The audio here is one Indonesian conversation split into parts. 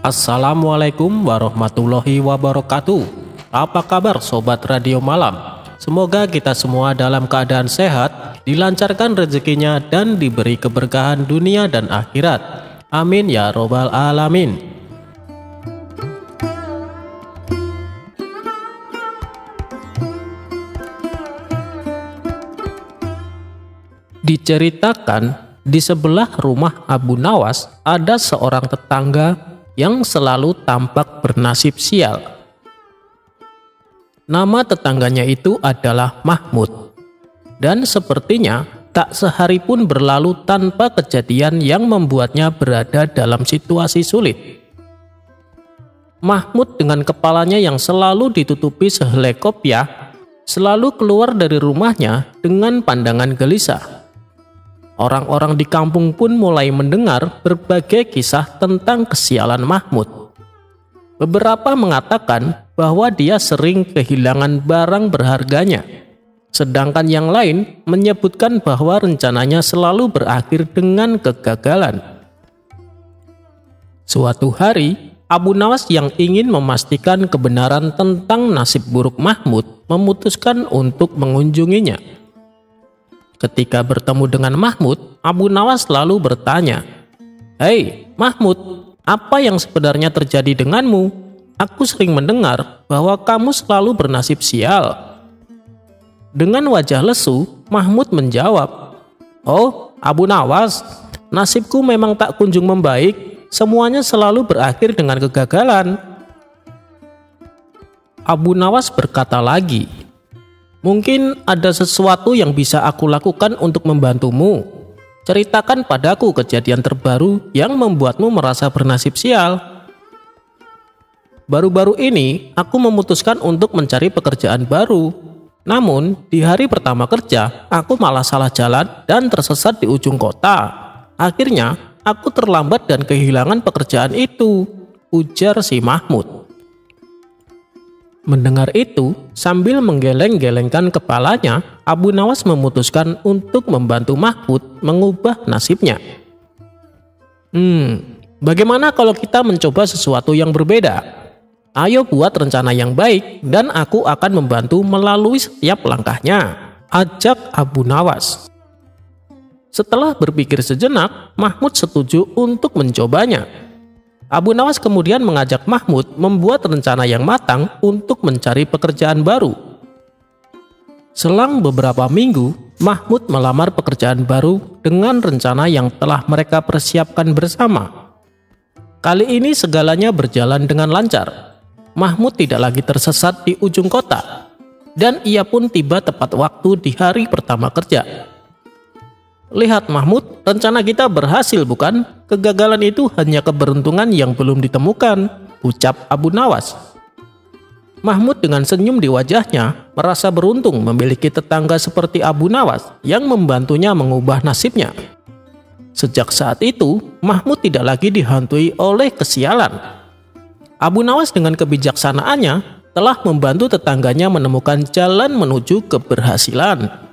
Assalamualaikum warahmatullahi wabarakatuh. Apa kabar sobat radio malam? Semoga kita semua dalam keadaan sehat, dilancarkan rezekinya dan diberi keberkahan dunia dan akhirat. Amin ya robbal alamin. Diceritakan di sebelah rumah Abu Nawas ada seorang tetangga yang selalu tampak bernasib sial. Nama tetangganya itu adalah Mahmud. Dan sepertinya tak sehari pun berlalu tanpa kejadian yang membuatnya berada dalam situasi sulit. Mahmud dengan kepalanya yang selalu ditutupi sehelai kopiah selalu keluar dari rumahnya dengan pandangan gelisah. Orang-orang di kampung pun mulai mendengar berbagai kisah tentang kesialan Mahmud. Beberapa mengatakan bahwa dia sering kehilangan barang berharganya, sedangkan yang lain menyebutkan bahwa rencananya selalu berakhir dengan kegagalan. Suatu hari, Abu Nawas yang ingin memastikan kebenaran tentang nasib buruk Mahmud memutuskan untuk mengunjunginya. Ketika bertemu dengan Mahmud, Abu Nawas lalu bertanya, "Hei Mahmud, apa yang sebenarnya terjadi denganmu? Aku sering mendengar bahwa kamu selalu bernasib sial." Dengan wajah lesu, Mahmud menjawab, "Oh Abu Nawas, nasibku memang tak kunjung membaik, semuanya selalu berakhir dengan kegagalan." Abu Nawas berkata lagi, "Mungkin ada sesuatu yang bisa aku lakukan untuk membantumu. Ceritakan padaku kejadian terbaru yang membuatmu merasa bernasib sial." "Baru-baru ini aku memutuskan untuk mencari pekerjaan baru. Namun di hari pertama kerja aku malah salah jalan dan tersesat di ujung kota. Akhirnya aku terlambat dan kehilangan pekerjaan itu," ujar si Mahmud. Mendengar itu, sambil menggeleng-gelengkan kepalanya, Abu Nawas memutuskan untuk membantu Mahmud mengubah nasibnya. Bagaimana kalau kita mencoba sesuatu yang berbeda? Ayo buat rencana yang baik dan aku akan membantu melalui setiap langkahnya, ajak Abu Nawas. Setelah berpikir sejenak, Mahmud setuju untuk mencobanya. Abu Nawas kemudian mengajak Mahmud membuat rencana yang matang untuk mencari pekerjaan baru. Selang beberapa minggu, Mahmud melamar pekerjaan baru dengan rencana yang telah mereka persiapkan bersama. Kali ini segalanya berjalan dengan lancar. Mahmud tidak lagi tersesat di ujung kota, dan ia pun tiba tepat waktu di hari pertama kerja. "Lihat Mahmud, rencana kita berhasil bukan? Kegagalan itu hanya keberuntungan yang belum ditemukan," ucap Abu Nawas. Mahmud dengan senyum di wajahnya merasa beruntung memiliki tetangga seperti Abu Nawas yang membantunya mengubah nasibnya. Sejak saat itu, Mahmud tidak lagi dihantui oleh kesialan. Abu Nawas dengan kebijaksanaannya telah membantu tetangganya menemukan jalan menuju keberhasilan.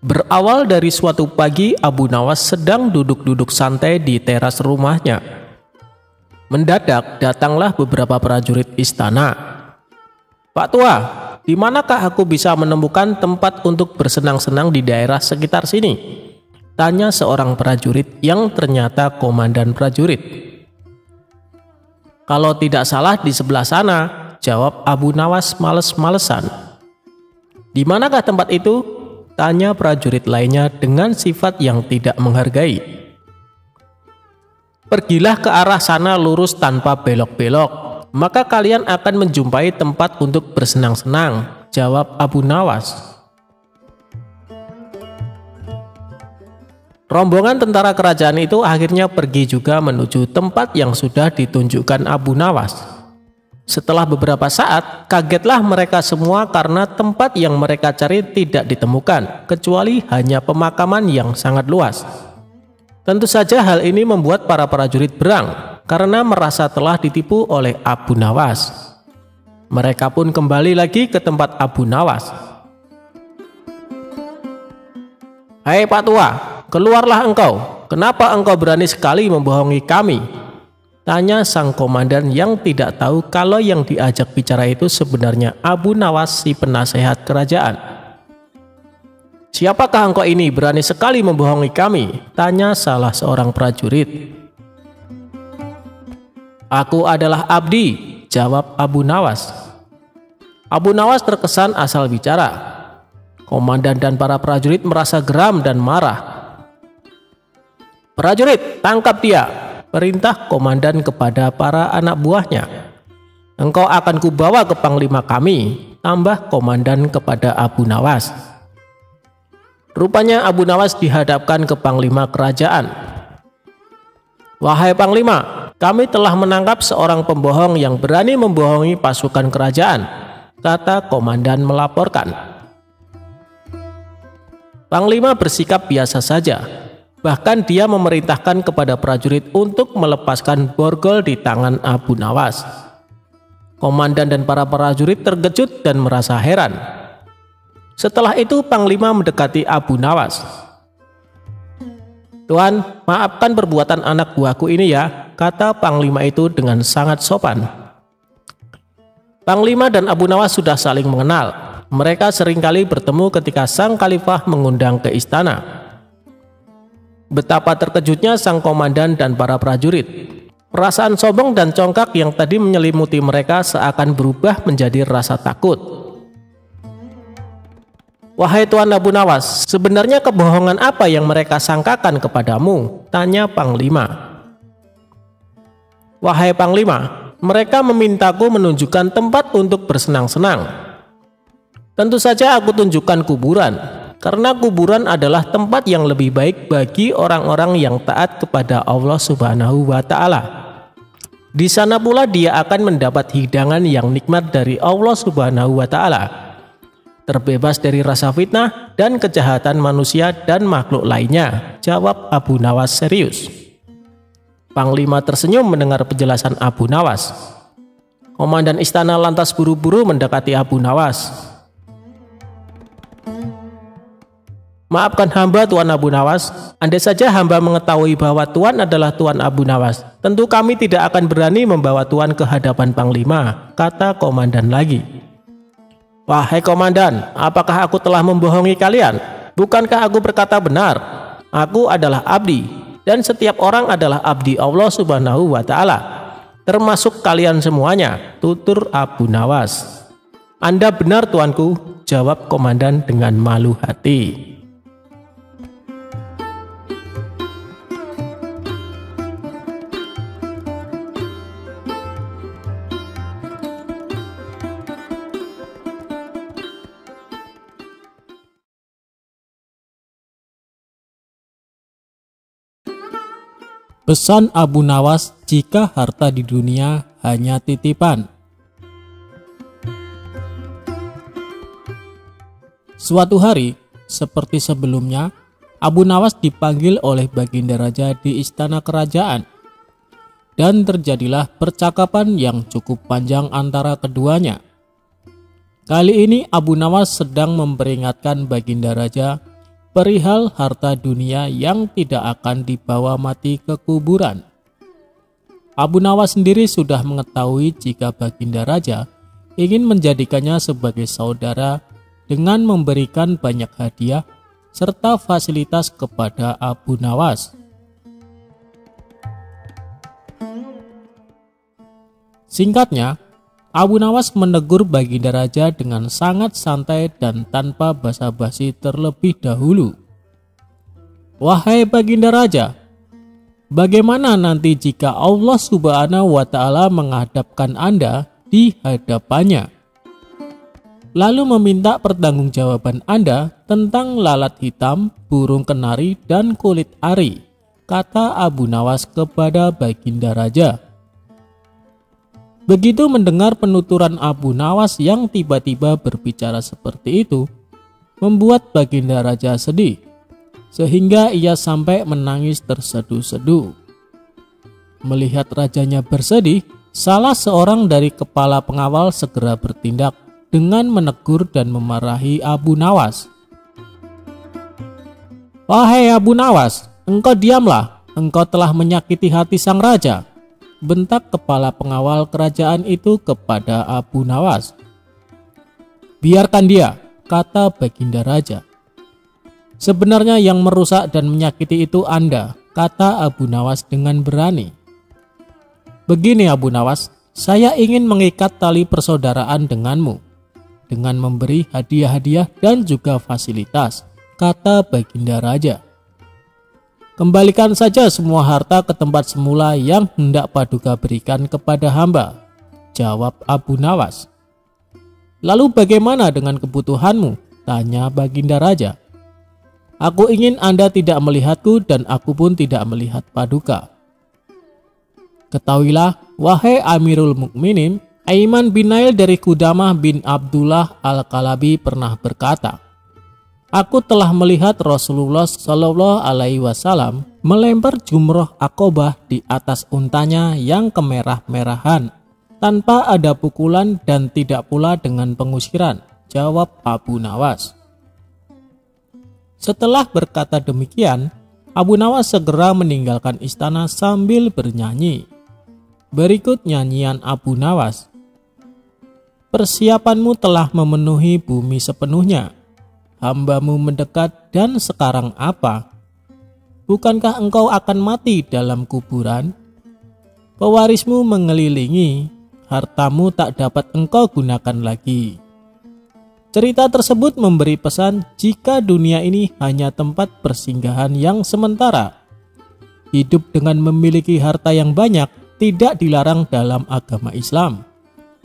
Berawal dari suatu pagi, Abu Nawas sedang duduk-duduk santai di teras rumahnya. Mendadak datanglah beberapa prajurit istana. "Pak Tua, di manakah aku bisa menemukan tempat untuk bersenang-senang di daerah sekitar sini?" tanya seorang prajurit yang ternyata komandan prajurit. "Kalau tidak salah di sebelah sana," jawab Abu Nawas males-malesan. "Di manakah tempat itu?" tanya prajurit lainnya dengan sifat yang tidak menghargai. "Pergilah ke arah sana lurus tanpa belok-belok, maka kalian akan menjumpai tempat untuk bersenang-senang," jawab Abu Nawas. Rombongan tentara kerajaan itu akhirnya pergi juga menuju tempat yang sudah ditunjukkan Abu Nawas. Setelah beberapa saat, kagetlah mereka semua karena tempat yang mereka cari tidak ditemukan, kecuali hanya pemakaman yang sangat luas. Tentu saja hal ini membuat para prajurit berang karena merasa telah ditipu oleh Abu Nawas. Mereka pun kembali lagi ke tempat Abu Nawas. "Hai Pak Tua, keluarlah engkau. Kenapa engkau berani sekali membohongi kami?" tanya sang komandan yang tidak tahu kalau yang diajak bicara itu sebenarnya Abu Nawas, si penasehat kerajaan. "Siapakah engkau ini berani sekali membohongi kami?" tanya salah seorang prajurit. "Aku adalah Abdi," jawab Abu Nawas. Abu Nawas terkesan asal bicara. Komandan dan para prajurit merasa geram dan marah. "Prajurit, tangkap dia," perintah komandan kepada para anak buahnya. "Engkau akan kubawa ke panglima kami," tambah komandan kepada Abu Nawas. Rupanya Abu Nawas dihadapkan ke panglima kerajaan. "Wahai panglima, kami telah menangkap seorang pembohong yang berani membohongi pasukan kerajaan," kata komandan melaporkan. Panglima bersikap biasa saja. Bahkan dia memerintahkan kepada prajurit untuk melepaskan borgol di tangan Abu Nawas. Komandan dan para prajurit terkejut dan merasa heran. Setelah itu Panglima mendekati Abu Nawas. "Tuan, maafkan perbuatan anak buahku ini ya," kata Panglima itu dengan sangat sopan. Panglima dan Abu Nawas sudah saling mengenal. Mereka seringkali bertemu ketika sang khalifah mengundang ke istana. Betapa terkejutnya sang komandan dan para prajurit. Perasaan sombong dan congkak yang tadi menyelimuti mereka seakan berubah menjadi rasa takut. "Wahai Tuan Abu Nawas, sebenarnya kebohongan apa yang mereka sangkakan kepadamu?" tanya Panglima. "Wahai Panglima, mereka memintaku menunjukkan tempat untuk bersenang-senang. Tentu saja aku tunjukkan kuburan, karena kuburan adalah tempat yang lebih baik bagi orang-orang yang taat kepada Allah Subhanahu wa Ta'ala. Di sana pula dia akan mendapat hidangan yang nikmat dari Allah Subhanahu wa Ta'ala, terbebas dari rasa fitnah dan kejahatan manusia dan makhluk lainnya," jawab Abu Nawas serius. Panglima tersenyum mendengar penjelasan Abu Nawas. Komandan istana lantas buru-buru mendekati Abu Nawas. "Maafkan hamba Tuan Abu Nawas, andai saja hamba mengetahui bahwa Tuan adalah Tuan Abu Nawas, tentu kami tidak akan berani membawa Tuan ke hadapan Panglima," kata komandan lagi. "Wahai komandan, apakah aku telah membohongi kalian? Bukankah aku berkata benar? Aku adalah abdi, dan setiap orang adalah abdi Allah Subhanahu wa Ta'ala, termasuk kalian semuanya," tutur Abu Nawas. "Anda benar tuanku," jawab komandan dengan malu hati. Pesan Abu Nawas jika harta di dunia hanya titipan. Suatu hari, seperti sebelumnya, Abu Nawas dipanggil oleh Baginda Raja di istana kerajaan. Dan terjadilah percakapan yang cukup panjang antara keduanya. Kali ini Abu Nawas sedang memperingatkan Baginda Raja perihal harta dunia yang tidak akan dibawa mati ke kuburan. Abu Nawas sendiri sudah mengetahui jika Baginda Raja ingin menjadikannya sebagai saudara dengan memberikan banyak hadiah serta fasilitas kepada Abu Nawas. Singkatnya, Abu Nawas menegur Baginda Raja dengan sangat santai dan tanpa basa-basi terlebih dahulu. "Wahai Baginda Raja, bagaimana nanti jika Allah Subhanahu wa Ta'ala menghadapkan Anda di hadapannya, lalu meminta pertanggungjawaban Anda tentang lalat hitam, burung kenari, dan kulit ari?" kata Abu Nawas kepada Baginda Raja. Begitu mendengar penuturan Abu Nawas yang tiba-tiba berbicara seperti itu, membuat Baginda Raja sedih, sehingga ia sampai menangis terseduh-seduh. Melihat rajanya bersedih, salah seorang dari kepala pengawal segera bertindak dengan menegur dan memarahi Abu Nawas. "Wahai Abu Nawas, engkau diamlah, engkau telah menyakiti hati sang raja," bentak kepala pengawal kerajaan itu kepada Abu Nawas. "Biarkan dia," kata baginda raja. "Sebenarnya yang merusak dan menyakiti itu Anda," kata Abu Nawas dengan berani. "Begini Abu Nawas, saya ingin mengikat tali persaudaraan denganmu dengan memberi hadiah-hadiah dan juga fasilitas," kata baginda raja. "Kembalikan saja semua harta ke tempat semula yang hendak Paduka berikan kepada hamba," jawab Abu Nawas. "Lalu bagaimana dengan kebutuhanmu?" tanya baginda raja. "Aku ingin Anda tidak melihatku dan aku pun tidak melihat Paduka." "Ketahuilah, wahai Amirul Mukminin, Aiman bin Nail dari Qudamah bin Abdullah Al-Kalabi pernah berkata, 'Aku telah melihat Rasulullah Shallallahu Alaihi Wasallam melempar jumroh Aqobah di atas untanya yang kemerah-merahan, tanpa ada pukulan dan tidak pula dengan pengusiran,' jawab Abu Nawas. Setelah berkata demikian, Abu Nawas segera meninggalkan istana sambil bernyanyi. Berikut nyanyian Abu Nawas. "Persiapanmu telah memenuhi bumi sepenuhnya. Hambamu mendekat dan sekarang apa? Bukankah engkau akan mati dalam kuburan? Pewarismu mengelilingi, hartamu tak dapat engkau gunakan lagi." Cerita tersebut memberi pesan jika dunia ini hanya tempat persinggahan yang sementara. Hidup dengan memiliki harta yang banyak tidak dilarang dalam agama Islam.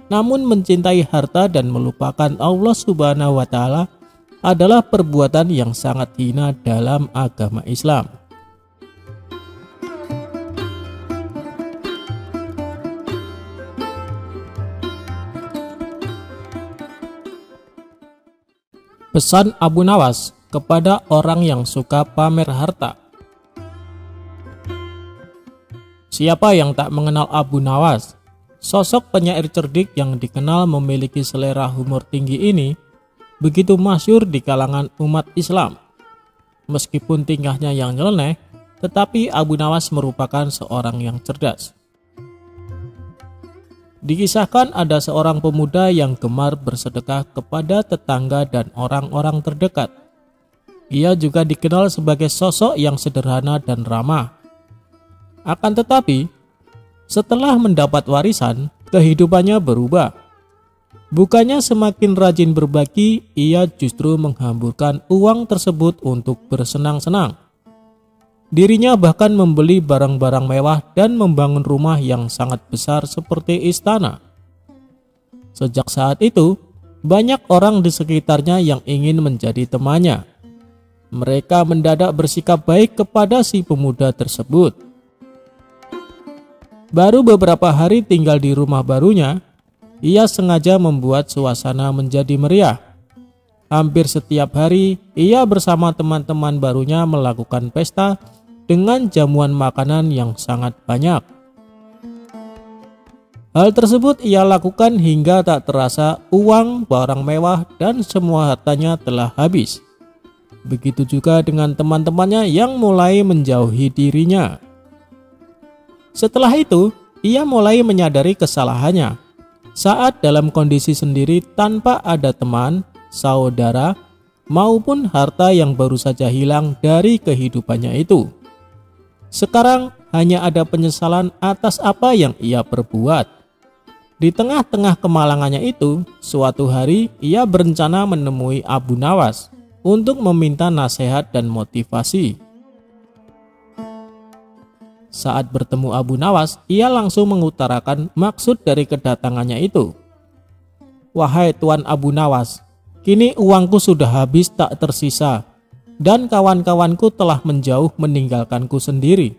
Namun mencintai harta dan melupakan Allah Subhanahu wa Ta'ala adalah perbuatan yang sangat hina dalam agama Islam. Pesan Abu Nawas kepada orang yang suka pamer harta. Siapa yang tak mengenal Abu Nawas? Sosok penyair cerdik yang dikenal memiliki selera humor tinggi ini begitu masyhur di kalangan umat Islam. Meskipun tingkahnya yang nyeleneh, tetapi Abu Nawas merupakan seorang yang cerdas. Dikisahkan ada seorang pemuda yang gemar bersedekah kepada tetangga dan orang-orang terdekat. Ia juga dikenal sebagai sosok yang sederhana dan ramah. Akan tetapi, setelah mendapat warisan, kehidupannya berubah. Bukannya semakin rajin berbagi, ia justru menghamburkan uang tersebut untuk bersenang-senang. Dirinya bahkan membeli barang-barang mewah dan membangun rumah yang sangat besar seperti istana. Sejak saat itu, banyak orang di sekitarnya yang ingin menjadi temannya. Mereka mendadak bersikap baik kepada si pemuda tersebut. Baru beberapa hari tinggal di rumah barunya, ia sengaja membuat suasana menjadi meriah. Hampir setiap hari, ia bersama teman-teman barunya melakukan pesta dengan jamuan makanan yang sangat banyak. Hal tersebut ia lakukan hingga tak terasa uang, barang mewah, dan semua hartanya telah habis. Begitu juga dengan teman-temannya yang mulai menjauhi dirinya. Setelah itu, ia mulai menyadari kesalahannya. Saat dalam kondisi sendiri tanpa ada teman, saudara, maupun harta yang baru saja hilang dari kehidupannya itu. Sekarang hanya ada penyesalan atas apa yang ia perbuat. Di tengah-tengah kemalangannya itu, suatu hari ia berencana menemui Abu Nawas untuk meminta nasihat dan motivasi. Saat bertemu Abu Nawas, ia langsung mengutarakan maksud dari kedatangannya itu. "Wahai Tuan Abu Nawas, kini uangku sudah habis tak tersisa, dan kawan-kawanku telah menjauh meninggalkanku sendiri.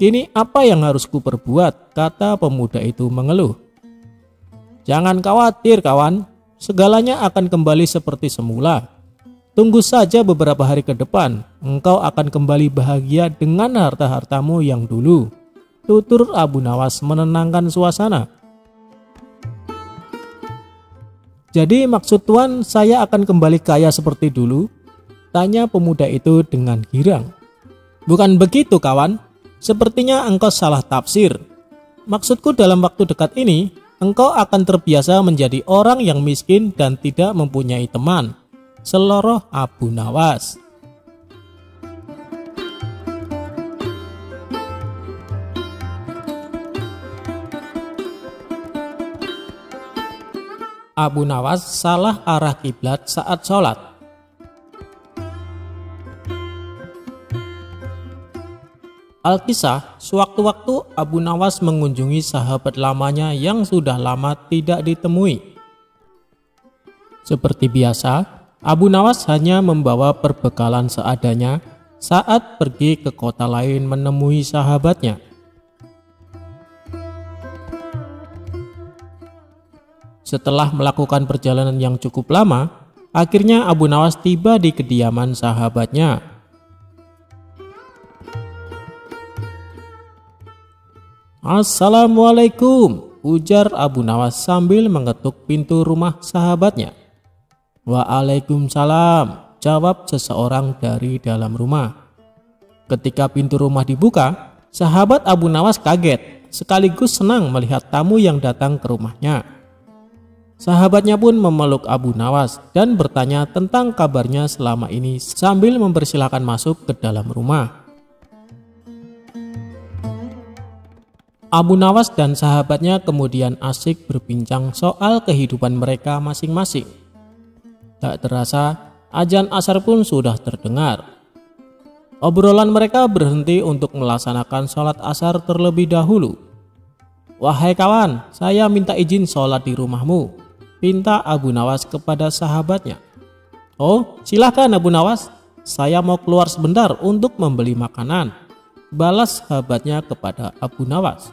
Kini apa yang harus kuperbuat?" kata pemuda itu mengeluh. "Jangan khawatir kawan, segalanya akan kembali seperti semula. Tunggu saja beberapa hari ke depan, engkau akan kembali bahagia dengan harta-hartamu yang dulu," tutur Abu Nawas menenangkan suasana. "Jadi maksud Tuan saya akan kembali kaya seperti dulu?" Tanya pemuda itu dengan girang. Bukan begitu kawan, sepertinya engkau salah tafsir. Maksudku dalam waktu dekat ini, engkau akan terbiasa menjadi orang yang miskin dan tidak mempunyai teman. Seloroh Abu Nawas. Abu Nawas salah arah kiblat saat sholat. Alkisah, sewaktu-waktu Abu Nawas mengunjungi sahabat lamanya yang sudah lama tidak ditemui. Seperti biasa, Abu Nawas hanya membawa perbekalan seadanya saat pergi ke kota lain menemui sahabatnya. Setelah melakukan perjalanan yang cukup lama, akhirnya Abu Nawas tiba di kediaman sahabatnya. "Assalamualaikum," ujar Abu Nawas sambil mengetuk pintu rumah sahabatnya. "Waalaikumsalam," jawab seseorang dari dalam rumah. Ketika pintu rumah dibuka, sahabat Abu Nawas kaget sekaligus senang melihat tamu yang datang ke rumahnya. Sahabatnya pun memeluk Abu Nawas dan bertanya tentang kabarnya selama ini sambil mempersilahkan masuk ke dalam rumah. Abu Nawas dan sahabatnya kemudian asik berbincang soal kehidupan mereka masing-masing. Tak terasa, azan asar pun sudah terdengar. Obrolan mereka berhenti untuk melaksanakan sholat asar terlebih dahulu. "Wahai kawan, saya minta izin sholat di rumahmu," pinta Abu Nawas kepada sahabatnya. "Oh, silahkan Abu Nawas, saya mau keluar sebentar untuk membeli makanan," balas sahabatnya kepada Abu Nawas.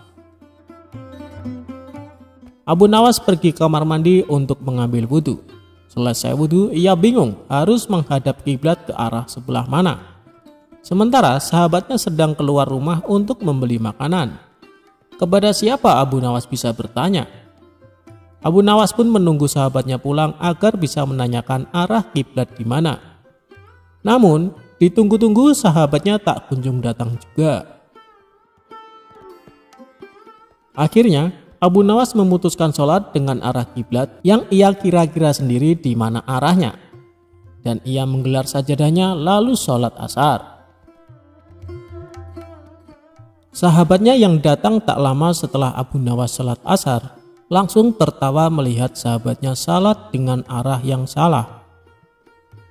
Abu Nawas pergi ke kamar mandi untuk mengambil wudhu. Selesai wudhu, ia bingung harus menghadap kiblat ke arah sebelah mana. Sementara sahabatnya sedang keluar rumah untuk membeli makanan. Kepada siapa Abu Nawas bisa bertanya? Abu Nawas pun menunggu sahabatnya pulang agar bisa menanyakan arah kiblat di mana. Namun, ditunggu-tunggu sahabatnya tak kunjung datang juga. Akhirnya, Abu Nawas memutuskan sholat dengan arah kiblat yang ia kira-kira sendiri di mana arahnya. Dan ia menggelar sajadahnya lalu sholat asar. Sahabatnya yang datang tak lama setelah Abu Nawas sholat asar langsung tertawa melihat sahabatnya salat dengan arah yang salah.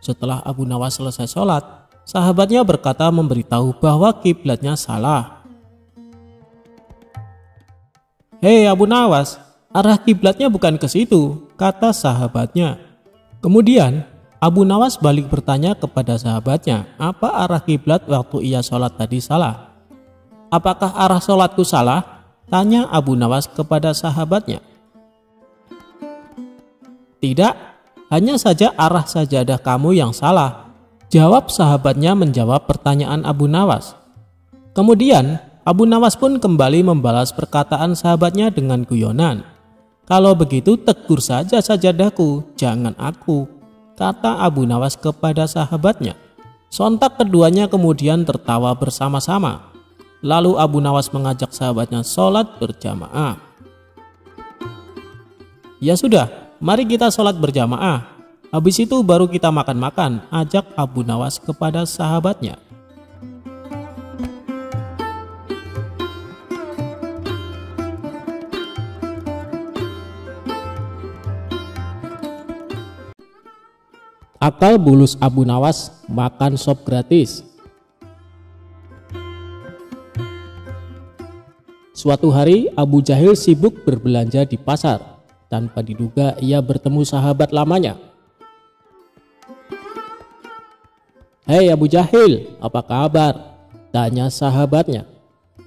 Setelah Abu Nawas selesai sholat, sahabatnya berkata memberitahu bahwa kiblatnya salah. "Hei Abu Nawas, arah kiblatnya bukan ke situ," kata sahabatnya. Kemudian Abu Nawas balik bertanya kepada sahabatnya, apa arah kiblat waktu ia sholat tadi salah. "Apakah arah sholatku salah?" tanya Abu Nawas kepada sahabatnya. "Tidak, hanya saja arah sajadah kamu yang salah," jawab sahabatnya menjawab pertanyaan Abu Nawas. Kemudian Abu Nawas pun kembali membalas perkataan sahabatnya dengan guyonan. "Kalau begitu tegur saja sajadahku, jangan aku," kata Abu Nawas kepada sahabatnya. Sontak keduanya kemudian tertawa bersama-sama. Lalu Abu Nawas mengajak sahabatnya sholat berjamaah. "Ya sudah, mari kita sholat berjamaah. Habis itu baru kita makan-makan," ajak Abu Nawas kepada sahabatnya. Akal bulus Abu Nawas makan sop gratis. Suatu hari Abu Jahil sibuk berbelanja di pasar. Tanpa diduga ia bertemu sahabat lamanya. "Hei Abu Jahil, apa kabar?" tanya sahabatnya.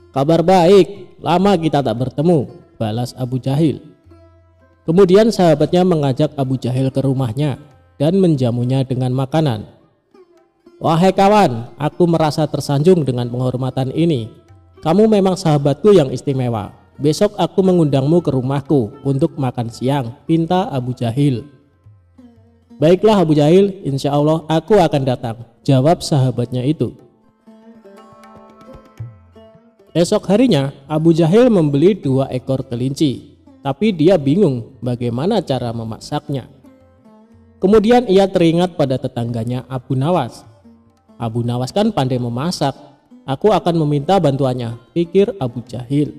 "Kabar baik, lama kita tak bertemu," balas Abu Jahil. Kemudian sahabatnya mengajak Abu Jahil ke rumahnya dan menjamunya dengan makanan. "Wahai kawan, aku merasa tersanjung dengan penghormatan ini. Kamu memang sahabatku yang istimewa. Besok aku mengundangmu ke rumahku untuk makan siang," pinta Abu Jahil. "Baiklah Abu Jahil, insya Allah aku akan datang," jawab sahabatnya itu. Esok harinya Abu Jahil membeli 2 ekor kelinci, tapi dia bingung bagaimana cara memasaknya. Kemudian ia teringat pada tetangganya Abu Nawas. Abu Nawas kan pandai memasak, aku akan meminta bantuannya, pikir Abu Jahil.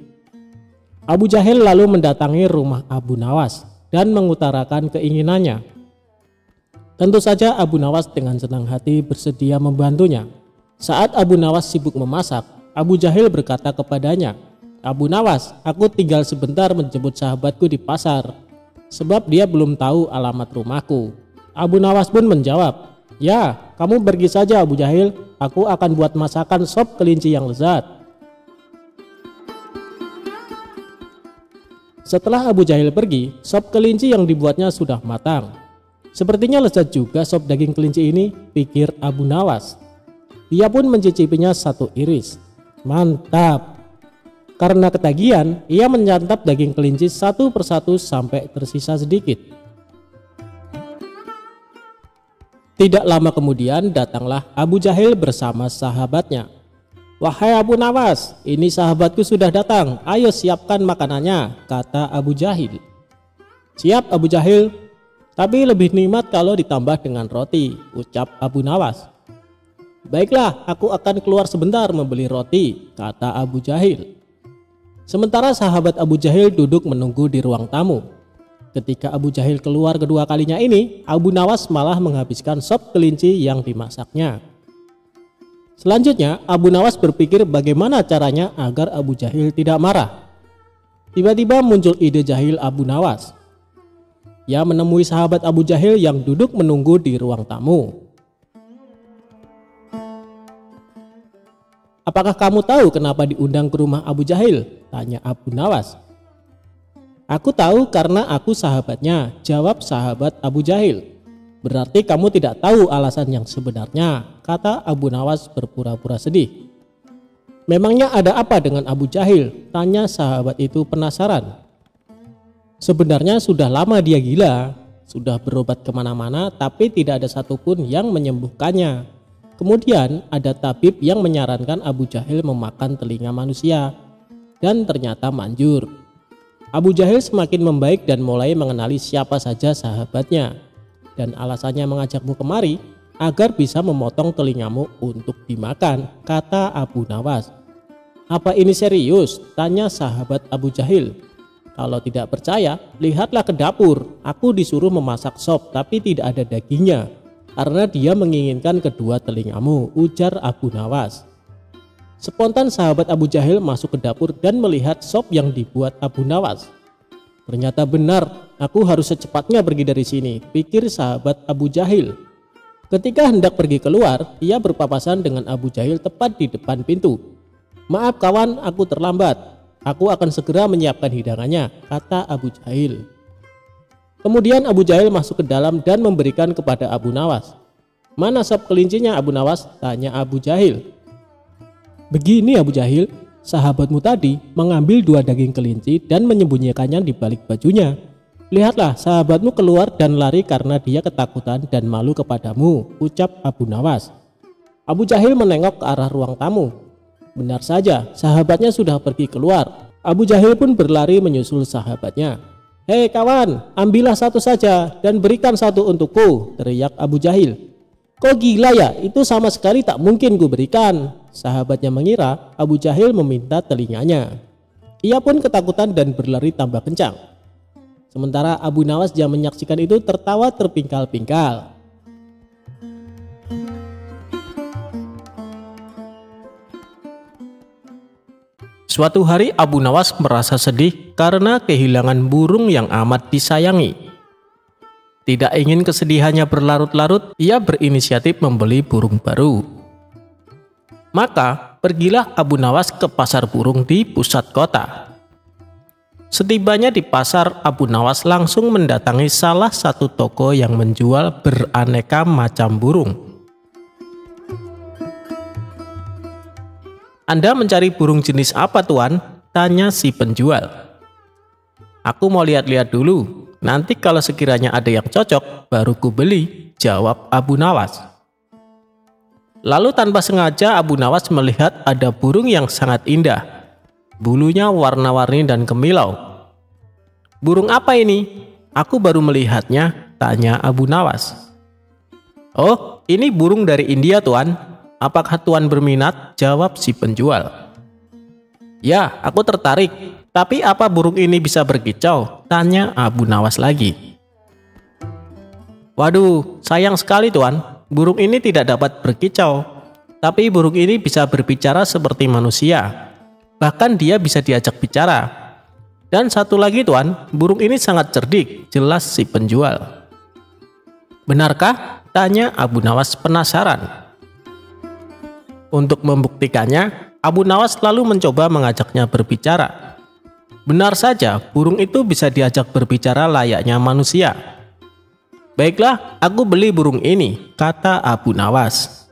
Abu Jahil lalu mendatangi rumah Abu Nawas dan mengutarakan keinginannya. Tentu saja Abu Nawas dengan senang hati bersedia membantunya. Saat Abu Nawas sibuk memasak, Abu Jahil berkata kepadanya, "Abu Nawas, aku tinggal sebentar menjemput sahabatku di pasar, sebab dia belum tahu alamat rumahku." Abu Nawas pun menjawab, "Ya, kamu pergi saja Abu Jahil, aku akan buat masakan sop kelinci yang lezat." Setelah Abu Jahil pergi, sop kelinci yang dibuatnya sudah matang. Sepertinya lezat juga sop daging kelinci ini, pikir Abu Nawas. Dia pun mencicipinya satu iris. Mantap. Karena ketagihan, ia menyantap daging kelinci satu persatu sampai tersisa sedikit. Tidak lama kemudian datanglah Abu Jahil bersama sahabatnya. "Wahai Abu Nawas, ini sahabatku sudah datang, ayo siapkan makanannya," kata Abu Jahil. "Siap Abu Jahil, tapi lebih nikmat kalau ditambah dengan roti," ucap Abu Nawas. "Baiklah, aku akan keluar sebentar membeli roti," kata Abu Jahil. Sementara sahabat Abu Jahil duduk menunggu di ruang tamu. Ketika Abu Jahil keluar kedua kalinya ini, Abu Nawas malah menghabiskan sop kelinci yang dimasaknya. Selanjutnya, Abu Nawas berpikir bagaimana caranya agar Abu Jahil tidak marah. Tiba-tiba muncul ide jahil Abu Nawas. Ia menemui sahabat Abu Jahil yang duduk menunggu di ruang tamu. "Apakah kamu tahu kenapa diundang ke rumah Abu Jahil?" tanya Abu Nawas. "Aku tahu karena aku sahabatnya," jawab sahabat Abu Jahil. "Berarti kamu tidak tahu alasan yang sebenarnya," kata Abu Nawas berpura-pura sedih. "Memangnya ada apa dengan Abu Jahil?" tanya sahabat itu penasaran. "Sebenarnya sudah lama dia gila, sudah berobat kemana-mana tapi tidak ada satupun yang menyembuhkannya. Kemudian ada tabib yang menyarankan Abu Jahil memakan telinga manusia, dan ternyata manjur. Abu Jahil semakin membaik dan mulai mengenali siapa saja sahabatnya, dan alasannya mengajakmu kemari agar bisa memotong telingamu untuk dimakan," kata Abu Nawas. "Apa ini serius?" tanya sahabat Abu Jahil. "Kalau tidak percaya, lihatlah ke dapur, aku disuruh memasak sop tapi tidak ada dagingnya, karena dia menginginkan kedua telingamu," ujar Abu Nawas. Spontan sahabat Abu Jahil masuk ke dapur dan melihat sop yang dibuat Abu Nawas. "Ternyata benar, aku harus secepatnya pergi dari sini," pikir sahabat Abu Jahil. Ketika hendak pergi keluar, ia berpapasan dengan Abu Jahil tepat di depan pintu. "Maaf kawan, aku terlambat. Aku akan segera menyiapkan hidangannya," kata Abu Jahil. Kemudian Abu Jahil masuk ke dalam dan memberikan kepada Abu Nawas. "Mana sop kelincinya Abu Nawas?" tanya Abu Jahil. "Begini Abu Jahil, sahabatmu tadi mengambil 2 daging kelinci dan menyembunyikannya di balik bajunya. Lihatlah, sahabatmu keluar dan lari karena dia ketakutan dan malu kepadamu," ucap Abu Nawas. Abu Jahil menengok ke arah ruang tamu. Benar saja, sahabatnya sudah pergi keluar. Abu Jahil pun berlari menyusul sahabatnya. "Hei kawan, ambillah satu saja dan berikan satu untukku," teriak Abu Jahil. "Kok gila ya, itu sama sekali tak mungkin ku berikan." Sahabatnya mengira Abu Jahil meminta telinganya. Ia pun ketakutan dan berlari tambah kencang. Sementara Abu Nawas yang menyaksikan itu tertawa terpingkal-pingkal. Suatu hari Abu Nawas merasa sedih karena kehilangan burung yang amat disayangi. Tidak ingin kesedihannya berlarut-larut, ia berinisiatif membeli burung baru. Maka pergilah Abu Nawas ke pasar burung di pusat kota. Setibanya di pasar, Abu Nawas langsung mendatangi salah satu toko yang menjual beraneka macam burung. "Anda mencari burung jenis apa tuan?" tanya si penjual. "Aku mau lihat-lihat dulu, nanti kalau sekiranya ada yang cocok baru ku beli," jawab Abu Nawas. Lalu tanpa sengaja Abu Nawas melihat ada burung yang sangat indah. Bulunya warna-warni dan kemilau. "Burung apa ini? Aku baru melihatnya," tanya Abu Nawas. "Oh, ini burung dari India, Tuan. Apakah Tuan berminat?" jawab si penjual. "Ya, aku tertarik. Tapi apa burung ini bisa berkicau?" tanya Abu Nawas lagi. "Waduh, sayang sekali, Tuan. Burung ini tidak dapat berkicau. Tapi burung ini bisa berbicara seperti manusia. Bahkan dia bisa diajak bicara. Dan satu lagi, Tuan, burung ini sangat cerdik," jelas si penjual. "Benarkah?" tanya Abu Nawas penasaran. Untuk membuktikannya, Abu Nawas lalu mencoba mengajaknya berbicara. Benar saja, burung itu bisa diajak berbicara layaknya manusia. "Baiklah, aku beli burung ini," kata Abu Nawas.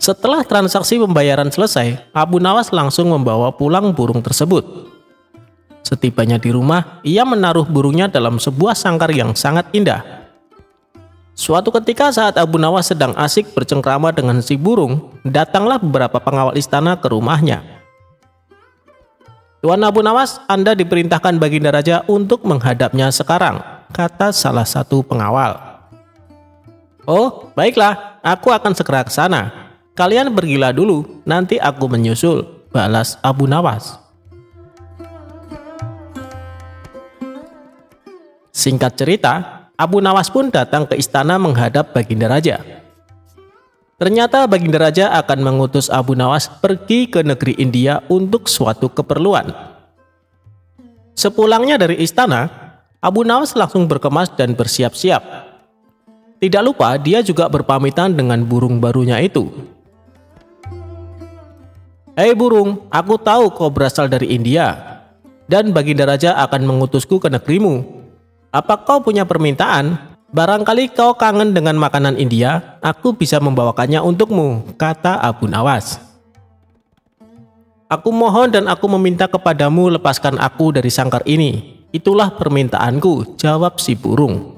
Setelah transaksi pembayaran selesai, Abu Nawas langsung membawa pulang burung tersebut. Setibanya di rumah, ia menaruh burungnya dalam sebuah sangkar yang sangat indah. Suatu ketika saat Abu Nawas sedang asik bercengkrama dengan si burung, datanglah beberapa pengawal istana ke rumahnya. "Tuan Abu Nawas, Anda diperintahkan Baginda Raja untuk menghadapnya sekarang," kata salah satu pengawal. "Oh, baiklah, aku akan segera ke sana. Kalian pergilah dulu, nanti aku menyusul," balas Abu Nawas. Singkat cerita, Abu Nawas pun datang ke istana menghadap Baginda Raja. Ternyata Baginda Raja akan mengutus Abu Nawas pergi ke negeri India untuk suatu keperluan. Sepulangnya dari istana, Abu Nawas langsung berkemas dan bersiap-siap. Tidak lupa dia juga berpamitan dengan burung barunya itu. "Hei burung, aku tahu kau berasal dari India, dan Baginda Raja akan mengutusku ke negerimu. Apa kau punya permintaan? Barangkali kau kangen dengan makanan India, aku bisa membawakannya untukmu," kata Abu Nawas. "Aku mohon dan aku meminta kepadamu, lepaskan aku dari sangkar ini. Itulah permintaanku," jawab si burung.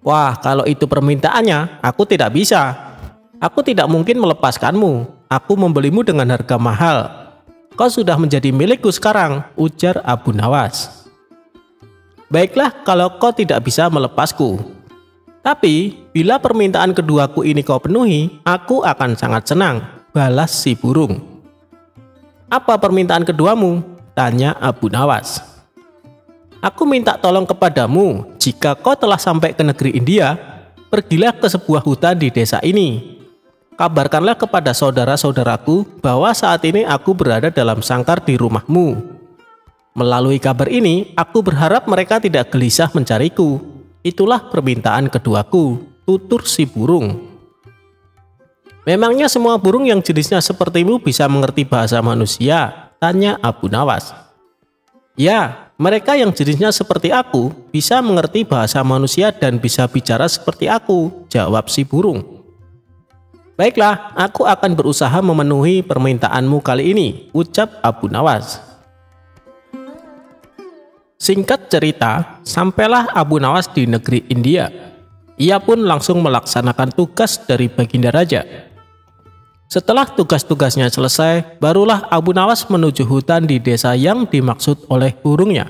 "Wah, kalau itu permintaannya, aku tidak bisa. Aku tidak mungkin melepaskanmu. Aku membelimu dengan harga mahal. Kau sudah menjadi milikku sekarang," ujar Abu Nawas. "Baiklah kalau kau tidak bisa melepasku. Tapi bila permintaan keduaku ini kau penuhi, aku akan sangat senang," balas si burung. "Apa permintaan keduamu?" tanya Abu Nawas. "Aku minta tolong kepadamu, jika kau telah sampai ke negeri India, pergilah ke sebuah hutan di desa ini. Kabarkanlah kepada saudara-saudaraku bahwa saat ini aku berada dalam sangkar di rumahmu. Melalui kabar ini, aku berharap mereka tidak gelisah mencariku. Itulah permintaan keduaku," tutur si burung. "Memangnya semua burung yang jenisnya sepertimu bisa mengerti bahasa manusia?" tanya Abu Nawas. "Ya, mereka yang jenisnya seperti aku bisa mengerti bahasa manusia dan bisa bicara seperti aku," jawab si burung. "Baiklah, aku akan berusaha memenuhi permintaanmu kali ini," ucap Abu Nawas. Singkat cerita, sampailah Abu Nawas di negeri India. Ia pun langsung melaksanakan tugas dari Baginda Raja. Setelah tugas-tugasnya selesai, barulah Abu Nawas menuju hutan di desa yang dimaksud oleh burungnya.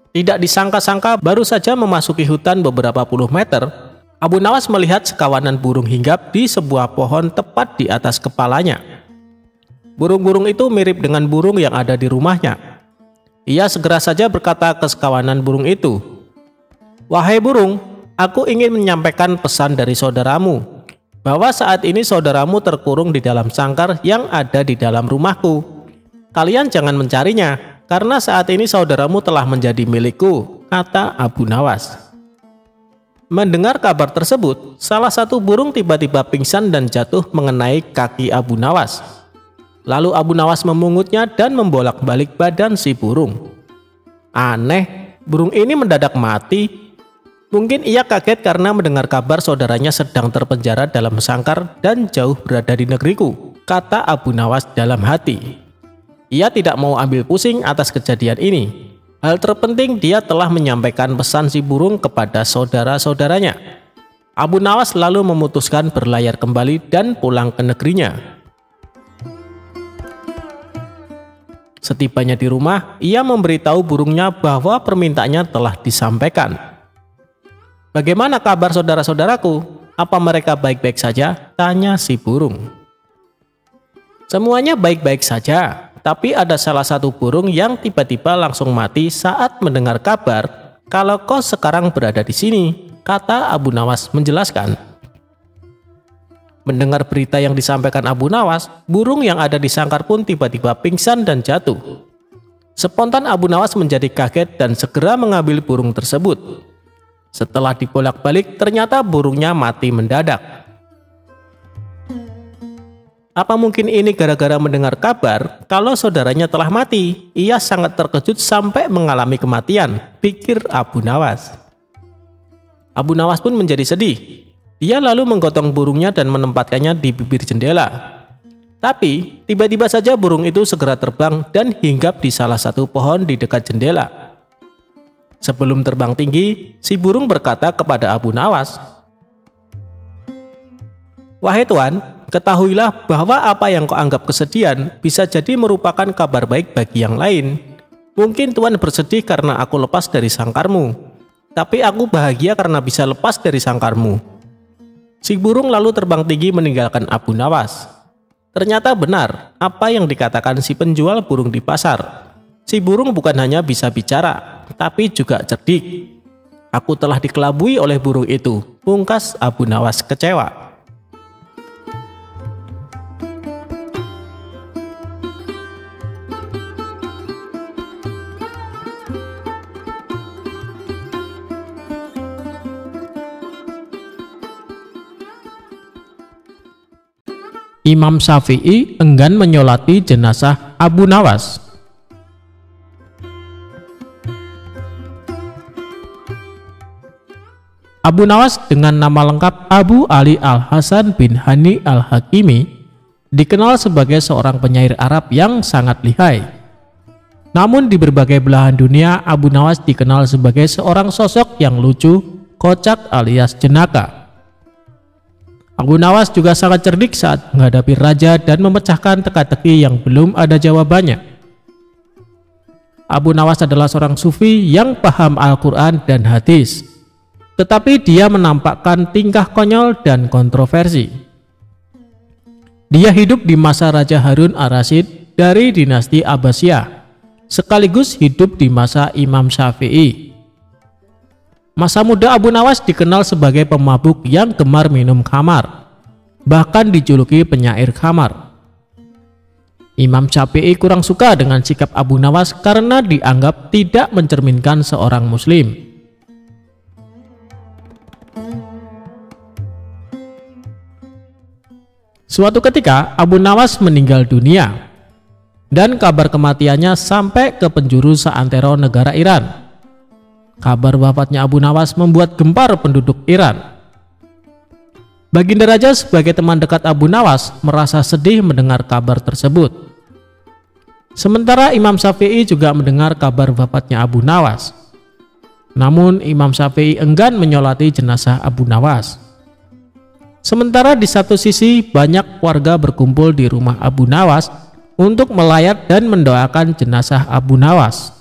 Tidak disangka-sangka, baru saja memasuki hutan beberapa puluh meter, Abu Nawas melihat sekawanan burung hinggap di sebuah pohon tepat di atas kepalanya. Burung-burung itu mirip dengan burung yang ada di rumahnya. Ia segera saja berkata ke sekawanan burung itu, "Wahai burung, aku ingin menyampaikan pesan dari saudaramu, bahwa saat ini saudaramu terkurung di dalam sangkar yang ada di dalam rumahku. Kalian jangan mencarinya, karena saat ini saudaramu telah menjadi milikku," kata Abu Nawas. Mendengar kabar tersebut, salah satu burung tiba-tiba pingsan dan jatuh mengenai kaki Abu Nawas. Lalu Abu Nawas memungutnya dan membolak-balik badan si burung. Aneh, burung ini mendadak mati. Mungkin ia kaget karena mendengar kabar saudaranya sedang terpenjara dalam sangkar dan jauh berada di negeriku, kata Abu Nawas dalam hati. Ia tidak mau ambil pusing atas kejadian ini. Hal terpenting, dia telah menyampaikan pesan si burung kepada saudara-saudaranya. Abu Nawas lalu memutuskan berlayar kembali dan pulang ke negerinya. Setibanya di rumah, ia memberitahu burungnya bahwa permintaannya telah disampaikan. "Bagaimana kabar saudara-saudaraku? Apa mereka baik-baik saja?" tanya si burung. "Semuanya baik-baik saja, tapi ada salah satu burung yang tiba-tiba langsung mati saat mendengar kabar kalau kau sekarang berada di sini," kata Abu Nawas menjelaskan. Mendengar berita yang disampaikan Abu Nawas, burung yang ada di sangkar pun tiba-tiba pingsan dan jatuh. Spontan Abu Nawas menjadi kaget dan segera mengambil burung tersebut. Setelah dibolak-balik, ternyata burungnya mati mendadak. Apa mungkin ini gara-gara mendengar kabar kalau saudaranya telah mati? Ia sangat terkejut sampai mengalami kematian, pikir Abu Nawas. Abu Nawas pun menjadi sedih. Dia lalu menggotong burungnya dan menempatkannya di bibir jendela. Tapi, tiba-tiba saja burung itu segera terbang dan hinggap di salah satu pohon di dekat jendela. Sebelum terbang tinggi, si burung berkata kepada Abu Nawas, "Wahai Tuan, ketahuilah bahwa apa yang kau anggap kesedihan bisa jadi merupakan kabar baik bagi yang lain. Mungkin Tuan bersedih karena aku lepas dari sangkarmu, tapi aku bahagia karena bisa lepas dari sangkarmu." Si burung lalu terbang tinggi meninggalkan Abu Nawas. Ternyata benar apa yang dikatakan si penjual burung di pasar. Si burung bukan hanya bisa bicara, tapi juga cerdik. "Aku telah dikelabui oleh burung itu," pungkas Abu Nawas kecewa. Imam Syafi'i enggan menyolati jenazah Abu Nawas. Abu Nawas dengan nama lengkap Abu Ali Al-Hasan bin Hani Al-Hakimi dikenal sebagai seorang penyair Arab yang sangat lihai. Namun di berbagai belahan dunia, Abu Nawas dikenal sebagai seorang sosok yang lucu, kocak alias jenaka. Abu Nawas juga sangat cerdik saat menghadapi raja dan memecahkan teka-teki yang belum ada jawabannya. Abu Nawas adalah seorang sufi yang paham Al-Quran dan hadis, tetapi dia menampakkan tingkah konyol dan kontroversi. Dia hidup di masa Raja Harun Ar-Rasyid dari dinasti Abbasiyah, sekaligus hidup di masa Imam Syafi'i. Masa muda Abu Nawas dikenal sebagai pemabuk yang gemar minum khamar, bahkan dijuluki penyair khamar. Imam Syafi'i kurang suka dengan sikap Abu Nawas karena dianggap tidak mencerminkan seorang muslim. Suatu ketika Abu Nawas meninggal dunia dan kabar kematiannya sampai ke penjuru seantero negara Iran. Kabar wafatnya Abu Nawas membuat gempar penduduk Iran. Baginda Raja sebagai teman dekat Abu Nawas merasa sedih mendengar kabar tersebut. Sementara Imam Syafi'i juga mendengar kabar wafatnya Abu Nawas. Namun Imam Syafi'i enggan menyolati jenazah Abu Nawas. Sementara di satu sisi banyak warga berkumpul di rumah Abu Nawas untuk melayat dan mendoakan jenazah Abu Nawas.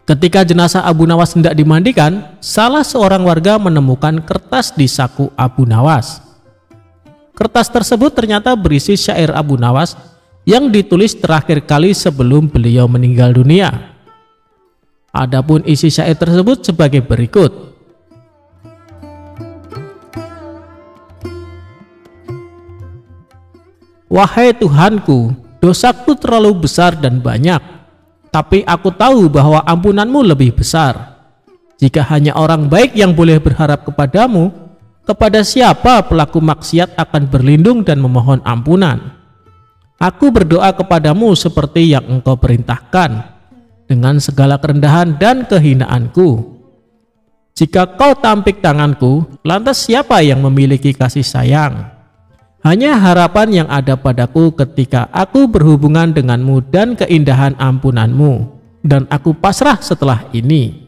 Ketika jenazah Abu Nawas hendak dimandikan, salah seorang warga menemukan kertas di saku Abu Nawas. Kertas tersebut ternyata berisi syair Abu Nawas yang ditulis terakhir kali sebelum beliau meninggal dunia. Adapun isi syair tersebut sebagai berikut. "Wahai Tuhanku, dosaku terlalu besar dan banyak. Tapi aku tahu bahwa ampunanmu lebih besar. Jika hanya orang baik yang boleh berharap kepadamu, kepada siapa pelaku maksiat akan berlindung dan memohon ampunan? Aku berdoa kepadamu seperti yang engkau perintahkan, dengan segala kerendahan dan kehinaanku. Jika kau tampik tanganku, lantas siapa yang memiliki kasih sayang? Hanya harapan yang ada padaku ketika aku berhubungan denganmu dan keindahan ampunanmu. dan aku pasrah setelah ini."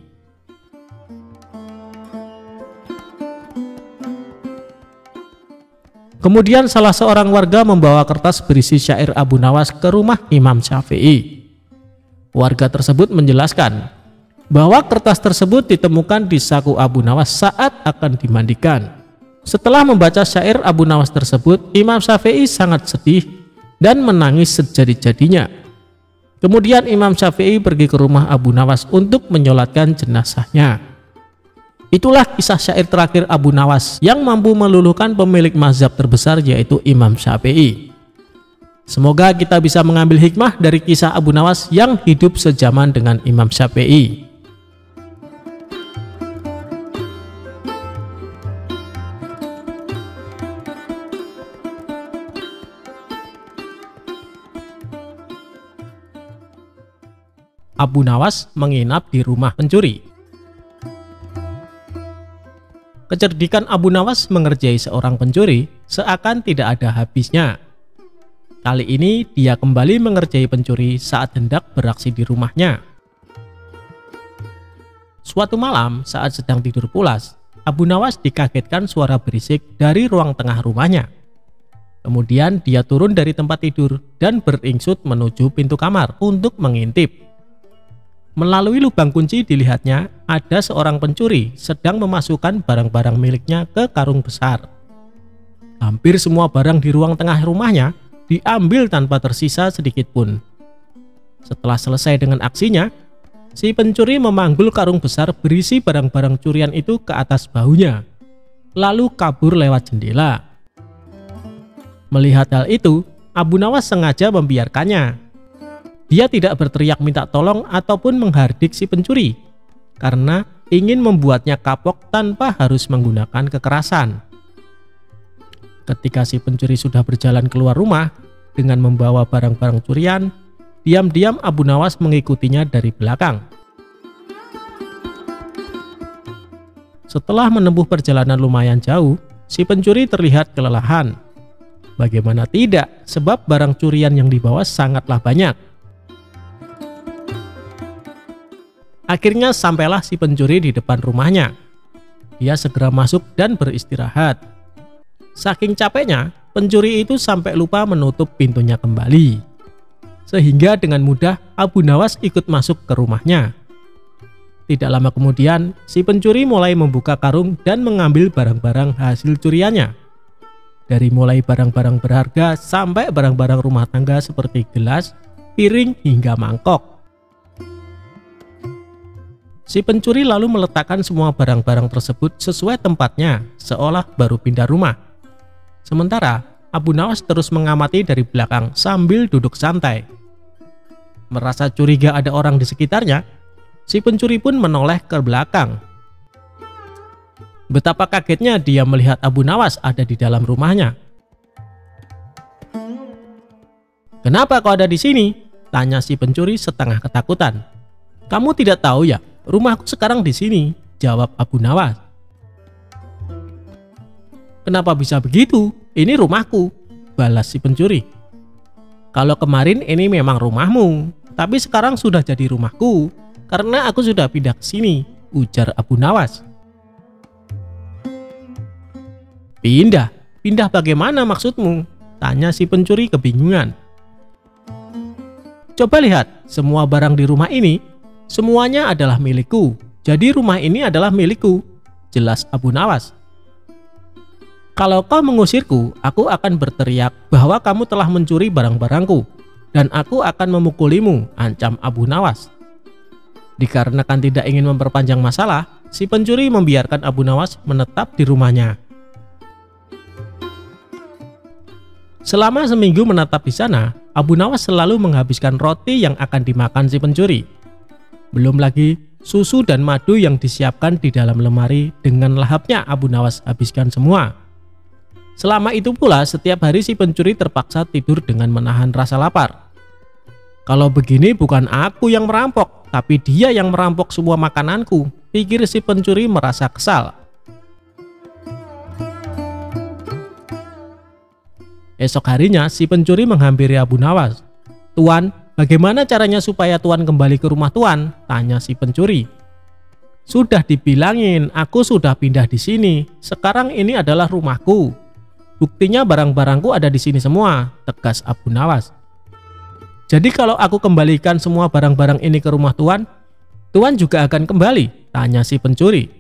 Kemudian salah seorang warga membawa kertas berisi syair Abu Nawas ke rumah Imam Syafi'i. Warga tersebut menjelaskan bahwa kertas tersebut ditemukan di saku Abu Nawas saat akan dimandikan. Setelah membaca syair Abu Nawas tersebut, Imam Syafi'i sangat sedih dan menangis sejadi-jadinya. Kemudian Imam Syafi'i pergi ke rumah Abu Nawas untuk menyolatkan jenazahnya. Itulah kisah syair terakhir Abu Nawas yang mampu meluluhkan pemilik mazhab terbesar, yaitu Imam Syafi'i. Semoga kita bisa mengambil hikmah dari kisah Abu Nawas yang hidup sezaman dengan Imam Syafi'i. Abu Nawas menginap di rumah pencuri. Kecerdikan Abu Nawas mengerjai seorang pencuri seakan tidak ada habisnya. Kali ini dia kembali mengerjai pencuri saat hendak beraksi di rumahnya. Suatu malam saat sedang tidur pulas, Abu Nawas dikagetkan suara berisik dari ruang tengah rumahnya. Kemudian dia turun dari tempat tidur dan beringsut menuju pintu kamar untuk mengintip. Melalui lubang kunci dilihatnya ada seorang pencuri sedang memasukkan barang-barang miliknya ke karung besar. Hampir semua barang di ruang tengah rumahnya diambil tanpa tersisa sedikit pun. Setelah selesai dengan aksinya, si pencuri memanggul karung besar berisi barang-barang curian itu ke atas bahunya, lalu kabur lewat jendela. Melihat hal itu, Abu Nawas sengaja membiarkannya. Dia tidak berteriak minta tolong ataupun menghardik si pencuri, karena ingin membuatnya kapok tanpa harus menggunakan kekerasan. Ketika si pencuri sudah berjalan keluar rumah dengan membawa barang-barang curian, diam-diam Abu Nawas mengikutinya dari belakang. Setelah menempuh perjalanan lumayan jauh, si pencuri terlihat kelelahan. Bagaimana tidak, sebab barang curian yang dibawa sangatlah banyak. Akhirnya sampailah si pencuri di depan rumahnya. Dia segera masuk dan beristirahat. Saking capeknya, pencuri itu sampai lupa menutup pintunya kembali. Sehingga dengan mudah Abu Nawas ikut masuk ke rumahnya. Tidak lama kemudian, si pencuri mulai membuka karung dan mengambil barang-barang hasil curiannya. Dari mulai barang-barang berharga sampai barang-barang rumah tangga seperti gelas, piring, hingga mangkok. Si pencuri lalu meletakkan semua barang-barang tersebut sesuai tempatnya, seolah baru pindah rumah. Sementara Abu Nawas terus mengamati dari belakang sambil duduk santai. Merasa curiga ada orang di sekitarnya, si pencuri pun menoleh ke belakang. Betapa kagetnya dia melihat Abu Nawas ada di dalam rumahnya. "Kenapa kau ada di sini?" tanya si pencuri setengah ketakutan. "Kamu tidak tahu ya? Rumahku sekarang di sini," jawab Abu Nawas. "Kenapa bisa begitu? Ini rumahku," balas si pencuri. "Kalau kemarin ini memang rumahmu, tapi sekarang sudah jadi rumahku karena aku sudah pindah ke sini," ujar Abu Nawas. "Pindah? Pindah bagaimana maksudmu?" tanya si pencuri kebingungan. "Coba lihat, semua barang di rumah ini semuanya adalah milikku. Jadi rumah ini adalah milikku," jelas Abu Nawas. "Kalau kau mengusirku, aku akan berteriak bahwa kamu telah mencuri barang-barangku, dan aku akan memukulimu," ancam Abu Nawas. Dikarenakan tidak ingin memperpanjang masalah, si pencuri membiarkan Abu Nawas menetap di rumahnya. Selama seminggu menetap di sana, Abu Nawas selalu menghabiskan roti yang akan dimakan si pencuri. Belum lagi susu dan madu yang disiapkan di dalam lemari dengan lahapnya Abu Nawas habiskan semua. Selama itu pula setiap hari si pencuri terpaksa tidur dengan menahan rasa lapar. "Kalau begini bukan aku yang merampok, tapi dia yang merampok semua makananku," pikir si pencuri merasa kesal. Esok harinya si pencuri menghampiri Abu Nawas. "Tuan, "Bagaimana caranya supaya Tuan kembali ke rumah Tuan?" tanya si pencuri. "Sudah dibilangin, aku sudah pindah di sini. Sekarang ini adalah rumahku. Buktinya barang-barangku ada di sini semua," tegas Abu Nawas. "Jadi kalau aku kembalikan semua barang-barang ini ke rumah Tuan, Tuan juga akan kembali?" tanya si pencuri.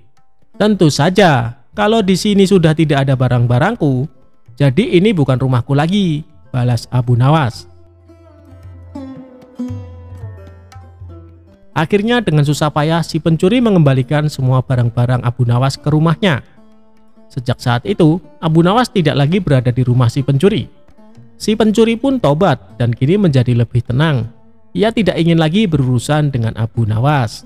"Tentu saja, kalau di sini sudah tidak ada barang-barangku, jadi ini bukan rumahku lagi," balas Abu Nawas. Akhirnya dengan susah payah si pencuri mengembalikan semua barang-barang Abu Nawas ke rumahnya. Sejak saat itu, Abu Nawas tidak lagi berada di rumah si pencuri. Si pencuri pun tobat dan kini menjadi lebih tenang. Ia tidak ingin lagi berurusan dengan Abu Nawas.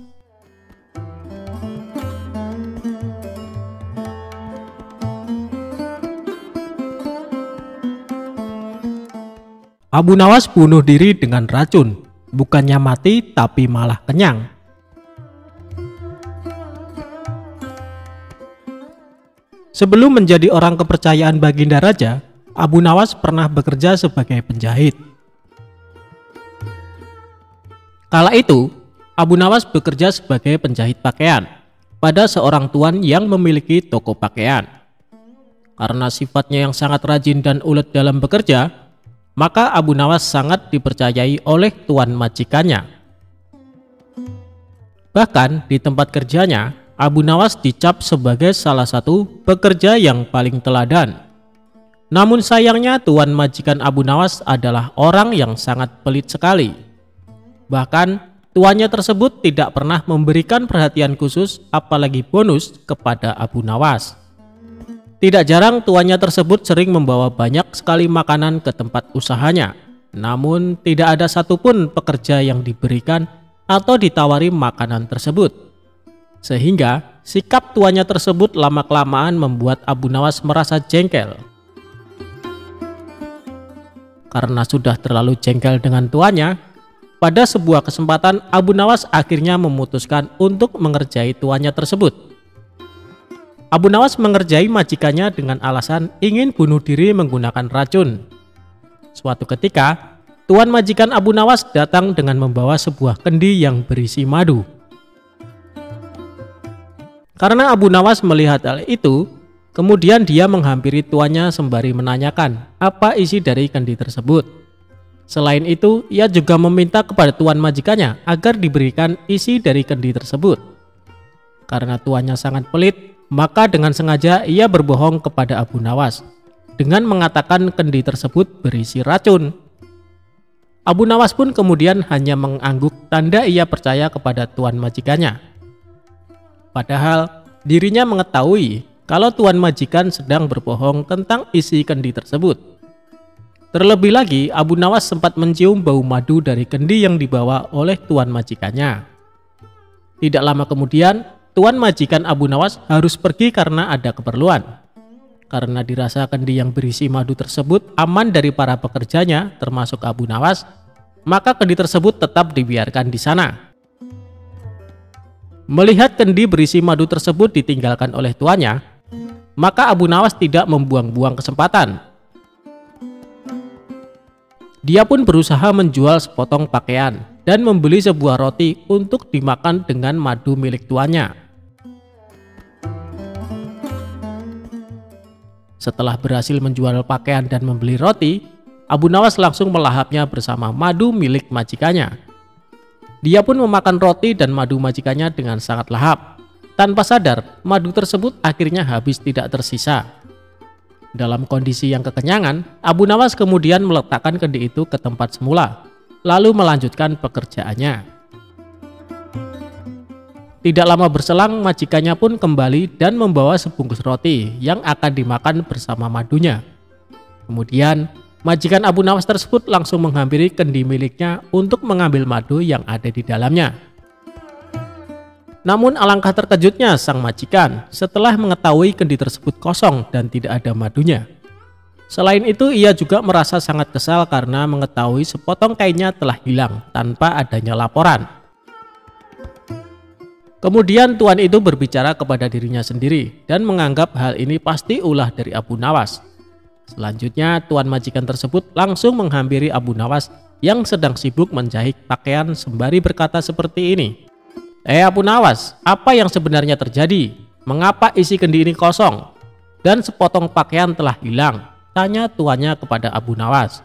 Abu Nawas bunuh diri dengan racun. Bukannya mati, tapi malah kenyang. Sebelum menjadi orang kepercayaan Baginda Raja, Abu Nawas pernah bekerja sebagai penjahit. Kala itu, Abu Nawas bekerja sebagai penjahit pakaian pada seorang tuan yang memiliki toko pakaian. Karena sifatnya yang sangat rajin dan ulet dalam bekerja, maka Abu Nawas sangat dipercayai oleh tuan majikannya. Bahkan di tempat kerjanya, Abu Nawas dicap sebagai salah satu pekerja yang paling teladan. Namun sayangnya tuan majikan Abu Nawas adalah orang yang sangat pelit sekali. Bahkan tuannya tersebut tidak pernah memberikan perhatian khusus apalagi bonus kepada Abu Nawas. Tidak jarang tuannya tersebut sering membawa banyak sekali makanan ke tempat usahanya. Namun tidak ada satupun pekerja yang diberikan atau ditawari makanan tersebut. Sehingga sikap tuannya tersebut lama-kelamaan membuat Abu Nawas merasa jengkel. Karena sudah terlalu jengkel dengan tuannya, pada sebuah kesempatan Abu Nawas akhirnya memutuskan untuk mengerjai tuannya tersebut. Abu Nawas mengerjai majikannya dengan alasan ingin bunuh diri menggunakan racun. Suatu ketika, tuan majikan Abu Nawas datang dengan membawa sebuah kendi yang berisi madu. Karena Abu Nawas melihat hal itu, kemudian dia menghampiri tuannya sembari menanyakan apa isi dari kendi tersebut. Selain itu, ia juga meminta kepada tuan majikannya agar diberikan isi dari kendi tersebut. Karena tuannya sangat pelit, maka dengan sengaja ia berbohong kepada Abu Nawas dengan mengatakan kendi tersebut berisi racun. Abu Nawas pun kemudian hanya mengangguk tanda ia percaya kepada tuan majikannya. Padahal dirinya mengetahui kalau tuan majikan sedang berbohong tentang isi kendi tersebut. Terlebih lagi, Abu Nawas sempat mencium bau madu dari kendi yang dibawa oleh tuan majikannya. Tidak lama kemudian, tuan majikan Abu Nawas harus pergi karena ada keperluan. Karena dirasa kendi yang berisi madu tersebut aman dari para pekerjanya, termasuk Abu Nawas, maka kendi tersebut tetap dibiarkan di sana. Melihat kendi berisi madu tersebut ditinggalkan oleh tuannya, maka Abu Nawas tidak membuang-buang kesempatan. Dia pun berusaha menjual sepotong pakaian dan membeli sebuah roti untuk dimakan dengan madu milik tuannya. Setelah berhasil menjual pakaian dan membeli roti, Abu Nawas langsung melahapnya bersama madu milik majikannya. Dia pun memakan roti dan madu majikannya dengan sangat lahap. Tanpa sadar, madu tersebut akhirnya habis tidak tersisa. Dalam kondisi yang kekenyangan, Abu Nawas kemudian meletakkan kendi itu ke tempat semula, lalu melanjutkan pekerjaannya. Tidak lama berselang, majikannya pun kembali dan membawa sebungkus roti yang akan dimakan bersama madunya. Kemudian, majikan Abu Nawas tersebut langsung menghampiri kendi miliknya untuk mengambil madu yang ada di dalamnya. Namun alangkah terkejutnya sang majikan setelah mengetahui kendi tersebut kosong dan tidak ada madunya. Selain itu, ia juga merasa sangat kesal karena mengetahui sepotong kainnya telah hilang tanpa adanya laporan. Kemudian tuan itu berbicara kepada dirinya sendiri dan menganggap hal ini pasti ulah dari Abu Nawas. Selanjutnya tuan majikan tersebut langsung menghampiri Abu Nawas yang sedang sibuk menjahit pakaian sembari berkata seperti ini. Abu Nawas, apa yang sebenarnya terjadi? Mengapa isi kendi ini kosong? Dan sepotong pakaian telah hilang, tanya tuannya kepada Abu Nawas.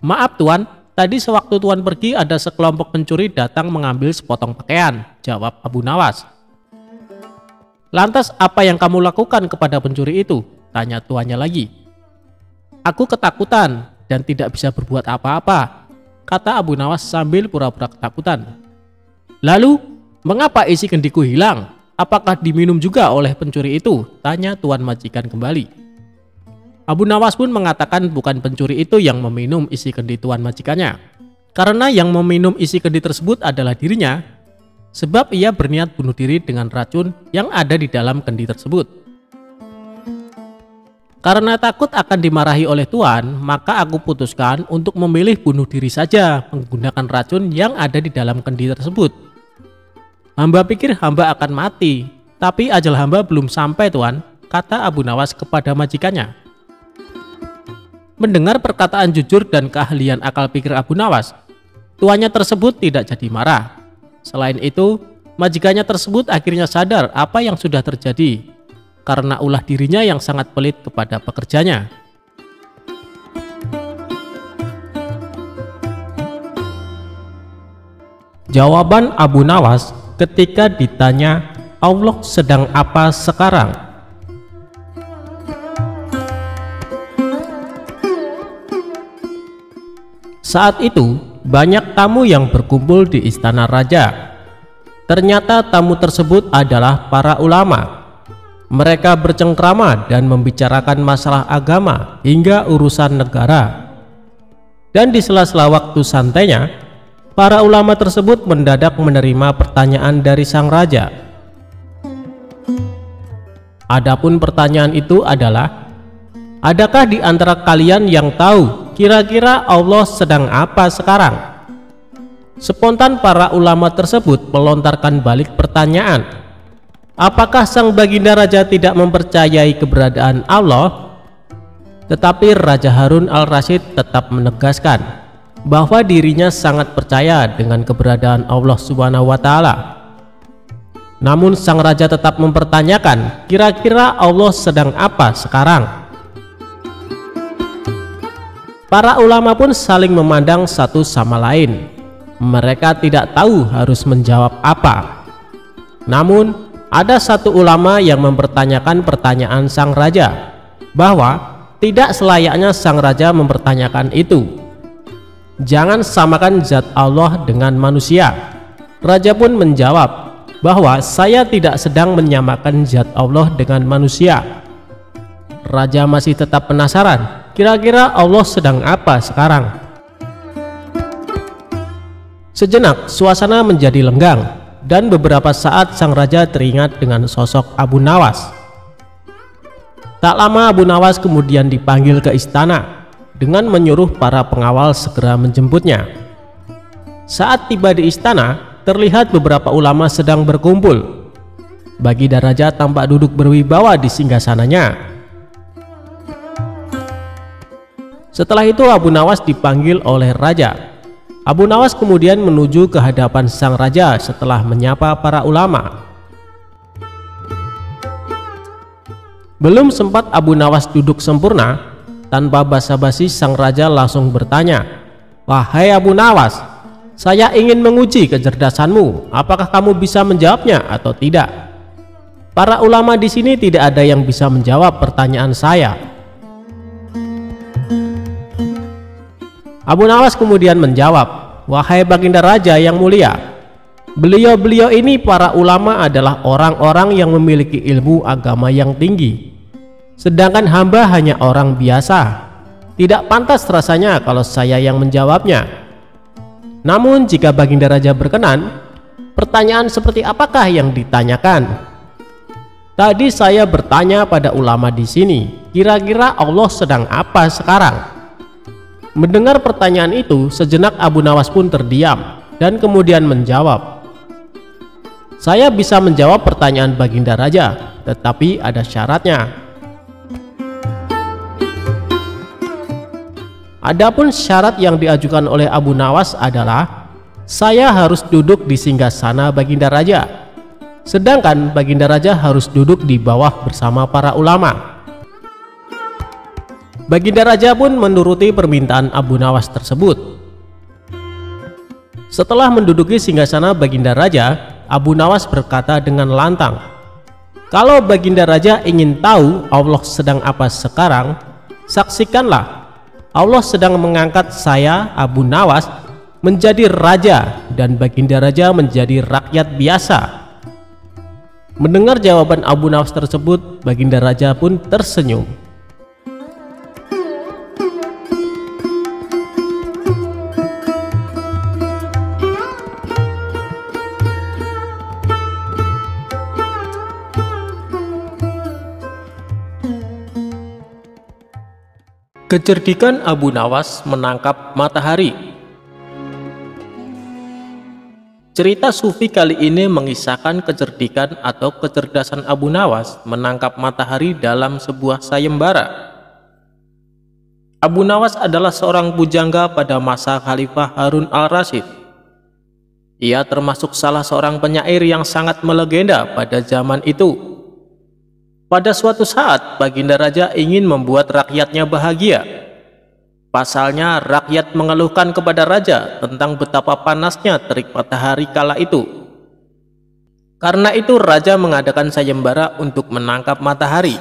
Maaf tuan, tadi sewaktu tuan pergi ada sekelompok pencuri datang mengambil sepotong pakaian, jawab Abu Nawas. Lantas apa yang kamu lakukan kepada pencuri itu? Tanya tuannya lagi. Aku ketakutan dan tidak bisa berbuat apa-apa, kata Abu Nawas sambil pura-pura ketakutan. Lalu, mengapa isi kendiku hilang? Apakah diminum juga oleh pencuri itu? Tanya tuan majikan kembali. Abu Nawas pun mengatakan bukan pencuri itu yang meminum isi kendi tuan majikannya, karena yang meminum isi kendi tersebut adalah dirinya, sebab ia berniat bunuh diri dengan racun yang ada di dalam kendi tersebut. Karena takut akan dimarahi oleh tuan, maka aku putuskan untuk memilih bunuh diri saja menggunakan racun yang ada di dalam kendi tersebut. Hamba pikir hamba akan mati, tapi ajal hamba belum sampai tuan, kata Abu Nawas kepada majikannya. Mendengar perkataan jujur dan keahlian akal pikir Abu Nawas, tuannya tersebut tidak jadi marah. Selain itu, majikannya tersebut akhirnya sadar apa yang sudah terjadi, karena ulah dirinya yang sangat pelit kepada pekerjanya. Jawaban Abu Nawas ketika ditanya Allah sedang apa sekarang. Saat itu banyak tamu yang berkumpul di istana raja. Ternyata tamu tersebut adalah para ulama. Mereka bercengkrama dan membicarakan masalah agama hingga urusan negara. Dan di sela-sela waktu santainya, para ulama tersebut mendadak menerima pertanyaan dari sang raja. Adapun pertanyaan itu adalah, adakah di antara kalian yang tahu kira-kira Allah sedang apa sekarang? Spontan para ulama tersebut melontarkan balik pertanyaan. Apakah sang baginda raja tidak mempercayai keberadaan Allah? Tetapi Raja Harun al-Rasyid tetap menegaskan bahwa dirinya sangat percaya dengan keberadaan Allah Subhanahu wa Ta'ala. Namun sang raja tetap mempertanyakan, kira-kira Allah sedang apa sekarang? Para ulama pun saling memandang satu sama lain. Mereka tidak tahu harus menjawab apa. Namun ada satu ulama yang mempertanyakan pertanyaan sang raja, bahwa tidak selayaknya sang raja mempertanyakan itu. Jangan samakan zat Allah dengan manusia. Raja pun menjawab bahwa saya tidak sedang menyamakan zat Allah dengan manusia. Raja masih tetap penasaran, kira-kira Allah sedang apa sekarang? Sejenak suasana menjadi lenggang, dan beberapa saat sang raja teringat dengan sosok Abu Nawas. Tak lama Abu Nawas kemudian dipanggil ke istana dengan menyuruh para pengawal segera menjemputnya. Saat tiba di istana, terlihat beberapa ulama sedang berkumpul. Baginda raja tampak duduk berwibawa di singgasananya. Setelah itu Abu Nawas dipanggil oleh raja. Abu Nawas kemudian menuju ke hadapan sang raja setelah menyapa para ulama. Belum sempat Abu Nawas duduk sempurna, tanpa basa-basi sang raja langsung bertanya, "Wahai Abu Nawas, saya ingin menguji kecerdasanmu. Apakah kamu bisa menjawabnya atau tidak?" Para ulama di sini tidak ada yang bisa menjawab pertanyaan saya. Abu Nawas kemudian menjawab, "Wahai baginda raja yang mulia, beliau-beliau ini para ulama adalah orang-orang yang memiliki ilmu agama yang tinggi. Sedangkan hamba hanya orang biasa. Tidak pantas rasanya kalau saya yang menjawabnya. Namun jika baginda raja berkenan, pertanyaan seperti apakah yang ditanyakan?" "Tadi saya bertanya pada ulama di sini, kira-kira Allah sedang apa sekarang?" Mendengar pertanyaan itu, sejenak Abu Nawas pun terdiam dan kemudian menjawab, "Saya bisa menjawab pertanyaan baginda raja, tetapi ada syaratnya." Adapun syarat yang diajukan oleh Abu Nawas adalah, saya harus duduk di singgasana Baginda Raja, sedangkan Baginda Raja harus duduk di bawah bersama para ulama. Baginda Raja pun menuruti permintaan Abu Nawas tersebut. Setelah menduduki singgasana Baginda Raja, Abu Nawas berkata dengan lantang, "Kalau Baginda Raja ingin tahu Allah sedang apa sekarang, saksikanlah, Allah sedang mengangkat saya, Abu Nawas, menjadi raja dan Baginda Raja menjadi rakyat biasa." Mendengar jawaban Abu Nawas tersebut, Baginda Raja pun tersenyum. Kecerdikan Abu Nawas menangkap matahari. Cerita sufi kali ini mengisahkan kecerdikan atau kecerdasan Abu Nawas menangkap matahari dalam sebuah sayembara. Abu Nawas adalah seorang pujangga pada masa Khalifah Harun al-Rasyid. Ia termasuk salah seorang penyair yang sangat melegenda pada zaman itu. Pada suatu saat, Baginda Raja ingin membuat rakyatnya bahagia. Pasalnya, rakyat mengeluhkan kepada Raja tentang betapa panasnya terik matahari kala itu. Karena itu, Raja mengadakan sayembara untuk menangkap matahari.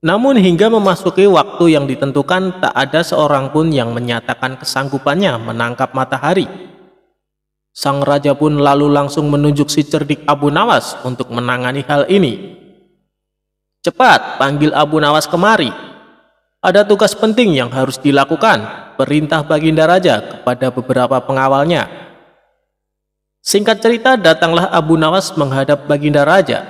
Namun hingga memasuki waktu yang ditentukan, tak ada seorang pun yang menyatakan kesanggupannya menangkap matahari. Sang Raja pun lalu langsung menunjuk si cerdik Abu Nawas untuk menangani hal ini. "Cepat, panggil Abu Nawas kemari. Ada tugas penting yang harus dilakukan," perintah Baginda Raja kepada beberapa pengawalnya. Singkat cerita, datanglah Abu Nawas menghadap Baginda Raja.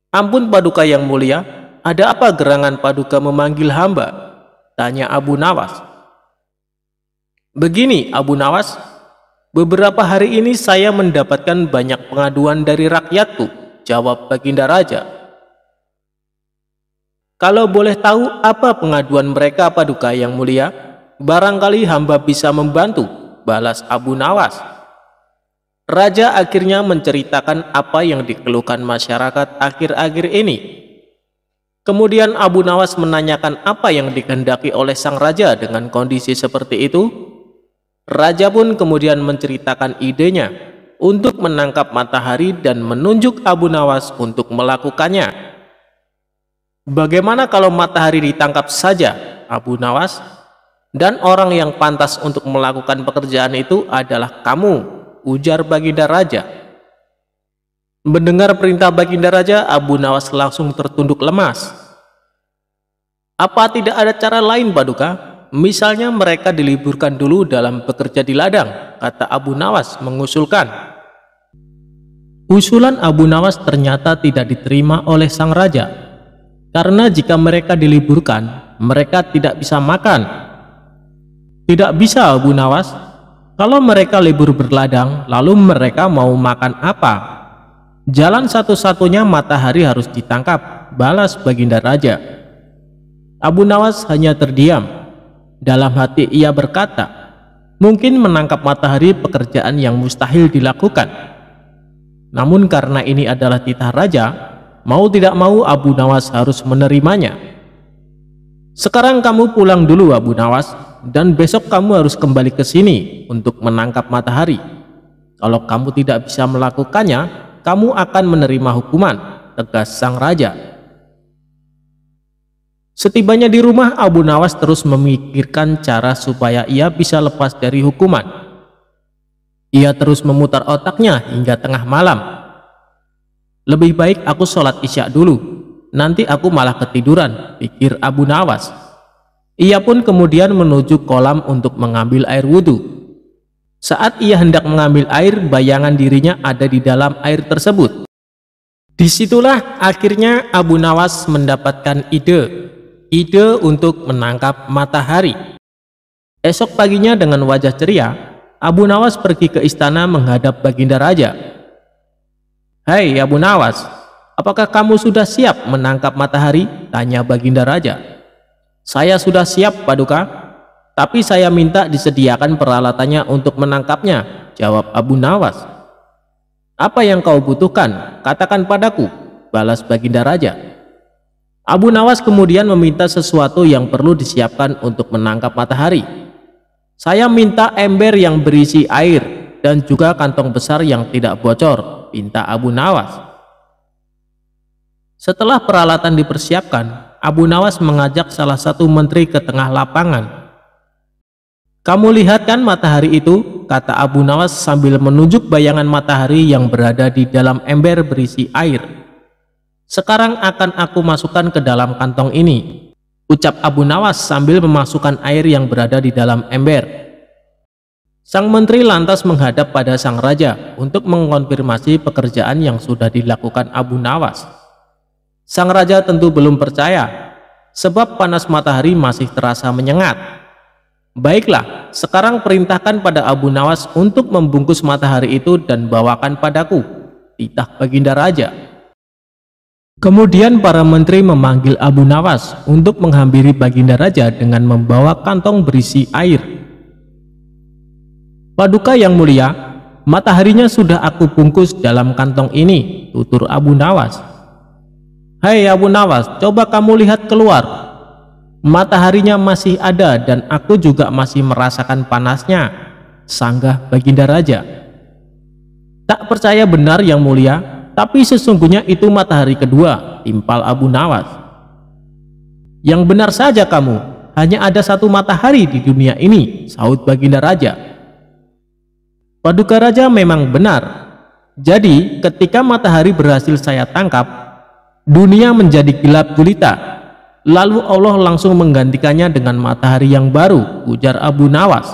"Ampun Paduka yang mulia, ada apa gerangan Paduka memanggil hamba?" tanya Abu Nawas. "Begini Abu Nawas, beberapa hari ini saya mendapatkan banyak pengaduan dari rakyatku," jawab Baginda Raja. "Kalau boleh tahu apa pengaduan mereka Paduka yang mulia, barangkali hamba bisa membantu," balas Abu Nawas. Raja akhirnya menceritakan apa yang dikeluhkan masyarakat akhir-akhir ini. Kemudian Abu Nawas menanyakan apa yang dikehendaki oleh sang raja dengan kondisi seperti itu. Raja pun kemudian menceritakan idenya untuk menangkap matahari dan menunjuk Abu Nawas untuk melakukannya. "Bagaimana kalau matahari ditangkap saja, Abu Nawas? Dan orang yang pantas untuk melakukan pekerjaan itu adalah kamu," ujar Baginda Raja. Mendengar perintah Baginda Raja, Abu Nawas langsung tertunduk lemas. "Apa tidak ada cara lain Paduka? Misalnya mereka diliburkan dulu dalam bekerja di ladang," kata Abu Nawas mengusulkan. Usulan Abu Nawas ternyata tidak diterima oleh sang raja. Karena jika mereka diliburkan, mereka tidak bisa makan. "Tidak bisa Abu Nawas, kalau mereka libur berladang, lalu mereka mau makan apa? Jalan satu-satunya matahari harus ditangkap," balas Baginda Raja. Abu Nawas hanya terdiam. Dalam hati ia berkata, mungkin menangkap matahari pekerjaan yang mustahil dilakukan. Namun karena ini adalah titah raja, mau tidak mau Abu Nawas harus menerimanya. "Sekarang kamu pulang dulu Abu Nawas, dan besok kamu harus kembali ke sini untuk menangkap matahari. Kalau kamu tidak bisa melakukannya, kamu akan menerima hukuman," tegas sang raja. Setibanya di rumah, Abu Nawas terus memikirkan cara supaya ia bisa lepas dari hukuman. Ia terus memutar otaknya hingga tengah malam. "Lebih baik aku sholat isya dulu, nanti aku malah ketiduran," pikir Abu Nawas. Ia pun kemudian menuju kolam untuk mengambil air wudhu. Saat ia hendak mengambil air, bayangan dirinya ada di dalam air tersebut. Disitulah akhirnya Abu Nawas mendapatkan ide untuk menangkap matahari. Esok paginya dengan wajah ceria, Abu Nawas pergi ke istana menghadap Baginda Raja. "Hai Abu Nawas, apakah kamu sudah siap menangkap matahari?" tanya Baginda Raja. Saya sudah siap, Paduka, tapi saya minta disediakan peralatannya untuk menangkapnya, jawab Abu Nawas. Apa yang kau butuhkan? Katakan padaku, balas Baginda Raja. Abu Nawas kemudian meminta sesuatu yang perlu disiapkan untuk menangkap matahari. Saya minta ember yang berisi air dan juga kantong besar yang tidak bocor, pinta Abu Nawas. Setelah peralatan dipersiapkan, Abu Nawas mengajak salah satu menteri ke tengah lapangan. Kamu lihat kan matahari itu, kata Abu Nawas sambil menunjuk bayangan matahari yang berada di dalam ember berisi air. Sekarang akan aku masukkan ke dalam kantong ini, ucap Abu Nawas sambil memasukkan air yang berada di dalam ember. Sang menteri lantas menghadap pada sang raja untuk mengonfirmasi pekerjaan yang sudah dilakukan Abu Nawas. Sang raja tentu belum percaya, sebab panas matahari masih terasa menyengat. Baiklah, sekarang perintahkan pada Abu Nawas untuk membungkus matahari itu dan bawakan padaku, titah Baginda Raja. Kemudian para menteri memanggil Abu Nawas untuk menghampiri Baginda Raja dengan membawa kantong berisi air. Paduka yang mulia, mataharinya sudah aku bungkus dalam kantong ini, tutur Abu Nawas. Hai Abu Nawas, coba kamu lihat keluar. Mataharinya masih ada dan aku juga masih merasakan panasnya, sanggah Baginda Raja. Tak percaya benar yang mulia, tapi sesungguhnya itu matahari kedua, timpal Abu Nawas. Yang benar saja kamu, hanya ada satu matahari di dunia ini, sahut Baginda Raja. Paduka Raja memang benar. Jadi ketika matahari berhasil saya tangkap, dunia menjadi gelap gulita, lalu Allah langsung menggantikannya dengan matahari yang baru, ujar Abu Nawas.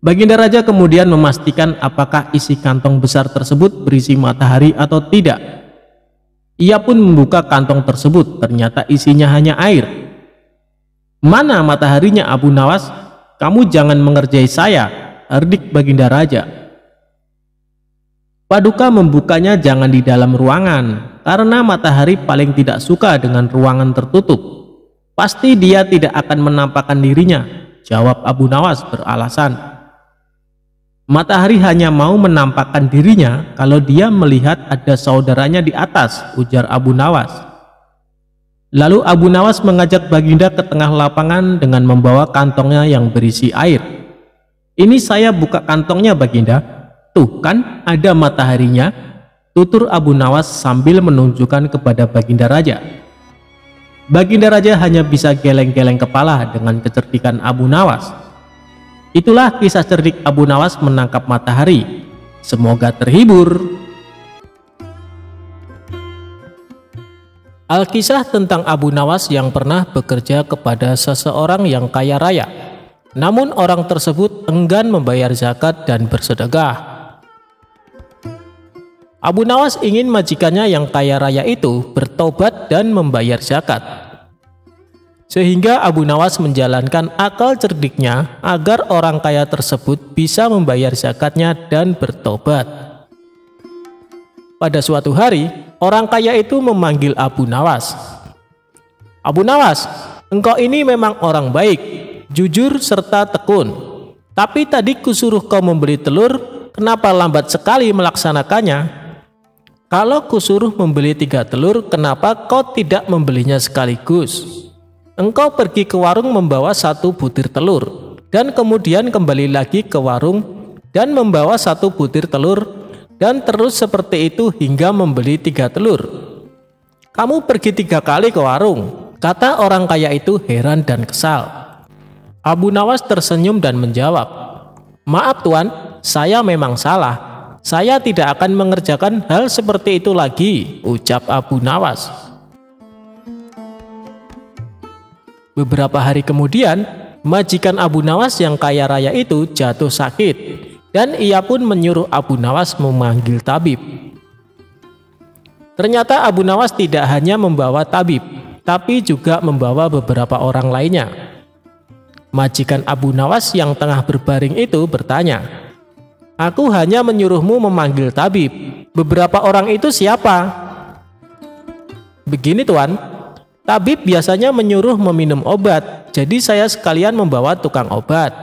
Baginda Raja kemudian memastikan apakah isi kantong besar tersebut berisi matahari atau tidak. Ia pun membuka kantong tersebut, ternyata isinya hanya air. Mana mataharinya Abu Nawas? Kamu jangan mengerjai saya, herdik Baginda Raja. Paduka membukanya jangan di dalam ruangan, karena matahari paling tidak suka dengan ruangan tertutup. Pasti dia tidak akan menampakkan dirinya, jawab Abu Nawas beralasan. Matahari hanya mau menampakkan dirinya kalau dia melihat ada saudaranya di atas, ujar Abu Nawas. Lalu Abu Nawas mengajak Baginda ke tengah lapangan dengan membawa kantongnya yang berisi air. Ini saya buka kantongnya Baginda. Tuh kan ada mataharinya, tutur Abu Nawas sambil menunjukkan kepada Baginda Raja. Baginda Raja hanya bisa geleng-geleng kepala dengan kecerdikan Abu Nawas. Itulah kisah cerdik Abu Nawas menangkap matahari. Semoga terhibur. Alkisah tentang Abu Nawas yang pernah bekerja kepada seseorang yang kaya raya, namun orang tersebut enggan membayar zakat dan bersedekah. Abu Nawas ingin majikannya yang kaya raya itu bertobat dan membayar zakat. Sehingga Abu Nawas menjalankan akal cerdiknya agar orang kaya tersebut bisa membayar zakatnya dan bertobat. Pada suatu hari, orang kaya itu memanggil Abu Nawas. Abu Nawas, engkau ini memang orang baik, jujur serta tekun. Tapi tadi kusuruh kau membeli telur, kenapa lambat sekali melaksanakannya? Kalau kusuruh membeli 3 telur, kenapa kau tidak membelinya sekaligus? Engkau pergi ke warung membawa 1 butir telur, dan kemudian kembali lagi ke warung dan membawa 1 butir telur, dan terus seperti itu hingga membeli 3 telur. Kamu pergi 3 kali ke warung, kata orang kaya itu heran dan kesal. Abu Nawas tersenyum dan menjawab, maaf tuan, saya memang salah. Saya tidak akan mengerjakan hal seperti itu lagi, ucap Abu Nawas. Beberapa hari kemudian, majikan Abu Nawas yang kaya raya itu jatuh sakit, dan ia pun menyuruh Abu Nawas memanggil tabib. Ternyata Abu Nawas tidak hanya membawa tabib, tapi juga membawa beberapa orang lainnya. Majikan Abu Nawas yang tengah berbaring itu bertanya, aku hanya menyuruhmu memanggil tabib. Beberapa orang itu siapa? Begini tuan, Tabib biasanya menyuruh meminum obat, jadi saya sekalian membawa tukang obat.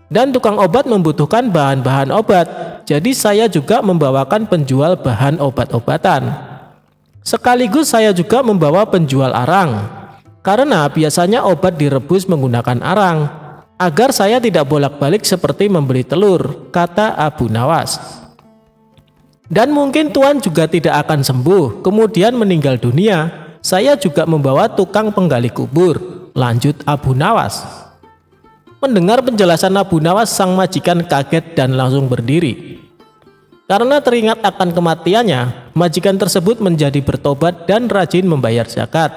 Dan tukang obat membutuhkan bahan-bahan obat, jadi saya juga membawakan penjual bahan obat-obatan. Sekaligus saya juga membawa penjual arang, karena biasanya obat direbus menggunakan arang, agar saya tidak bolak-balik seperti membeli telur, kata Abu Nawas. Dan mungkin Tuan juga tidak akan sembuh, kemudian meninggal dunia. Saya juga membawa tukang penggali kubur, lanjut Abu Nawas. Mendengar penjelasan Abu Nawas, sang majikan kaget dan langsung berdiri. Karena teringat akan kematiannya, majikan tersebut menjadi bertobat dan rajin membayar zakat.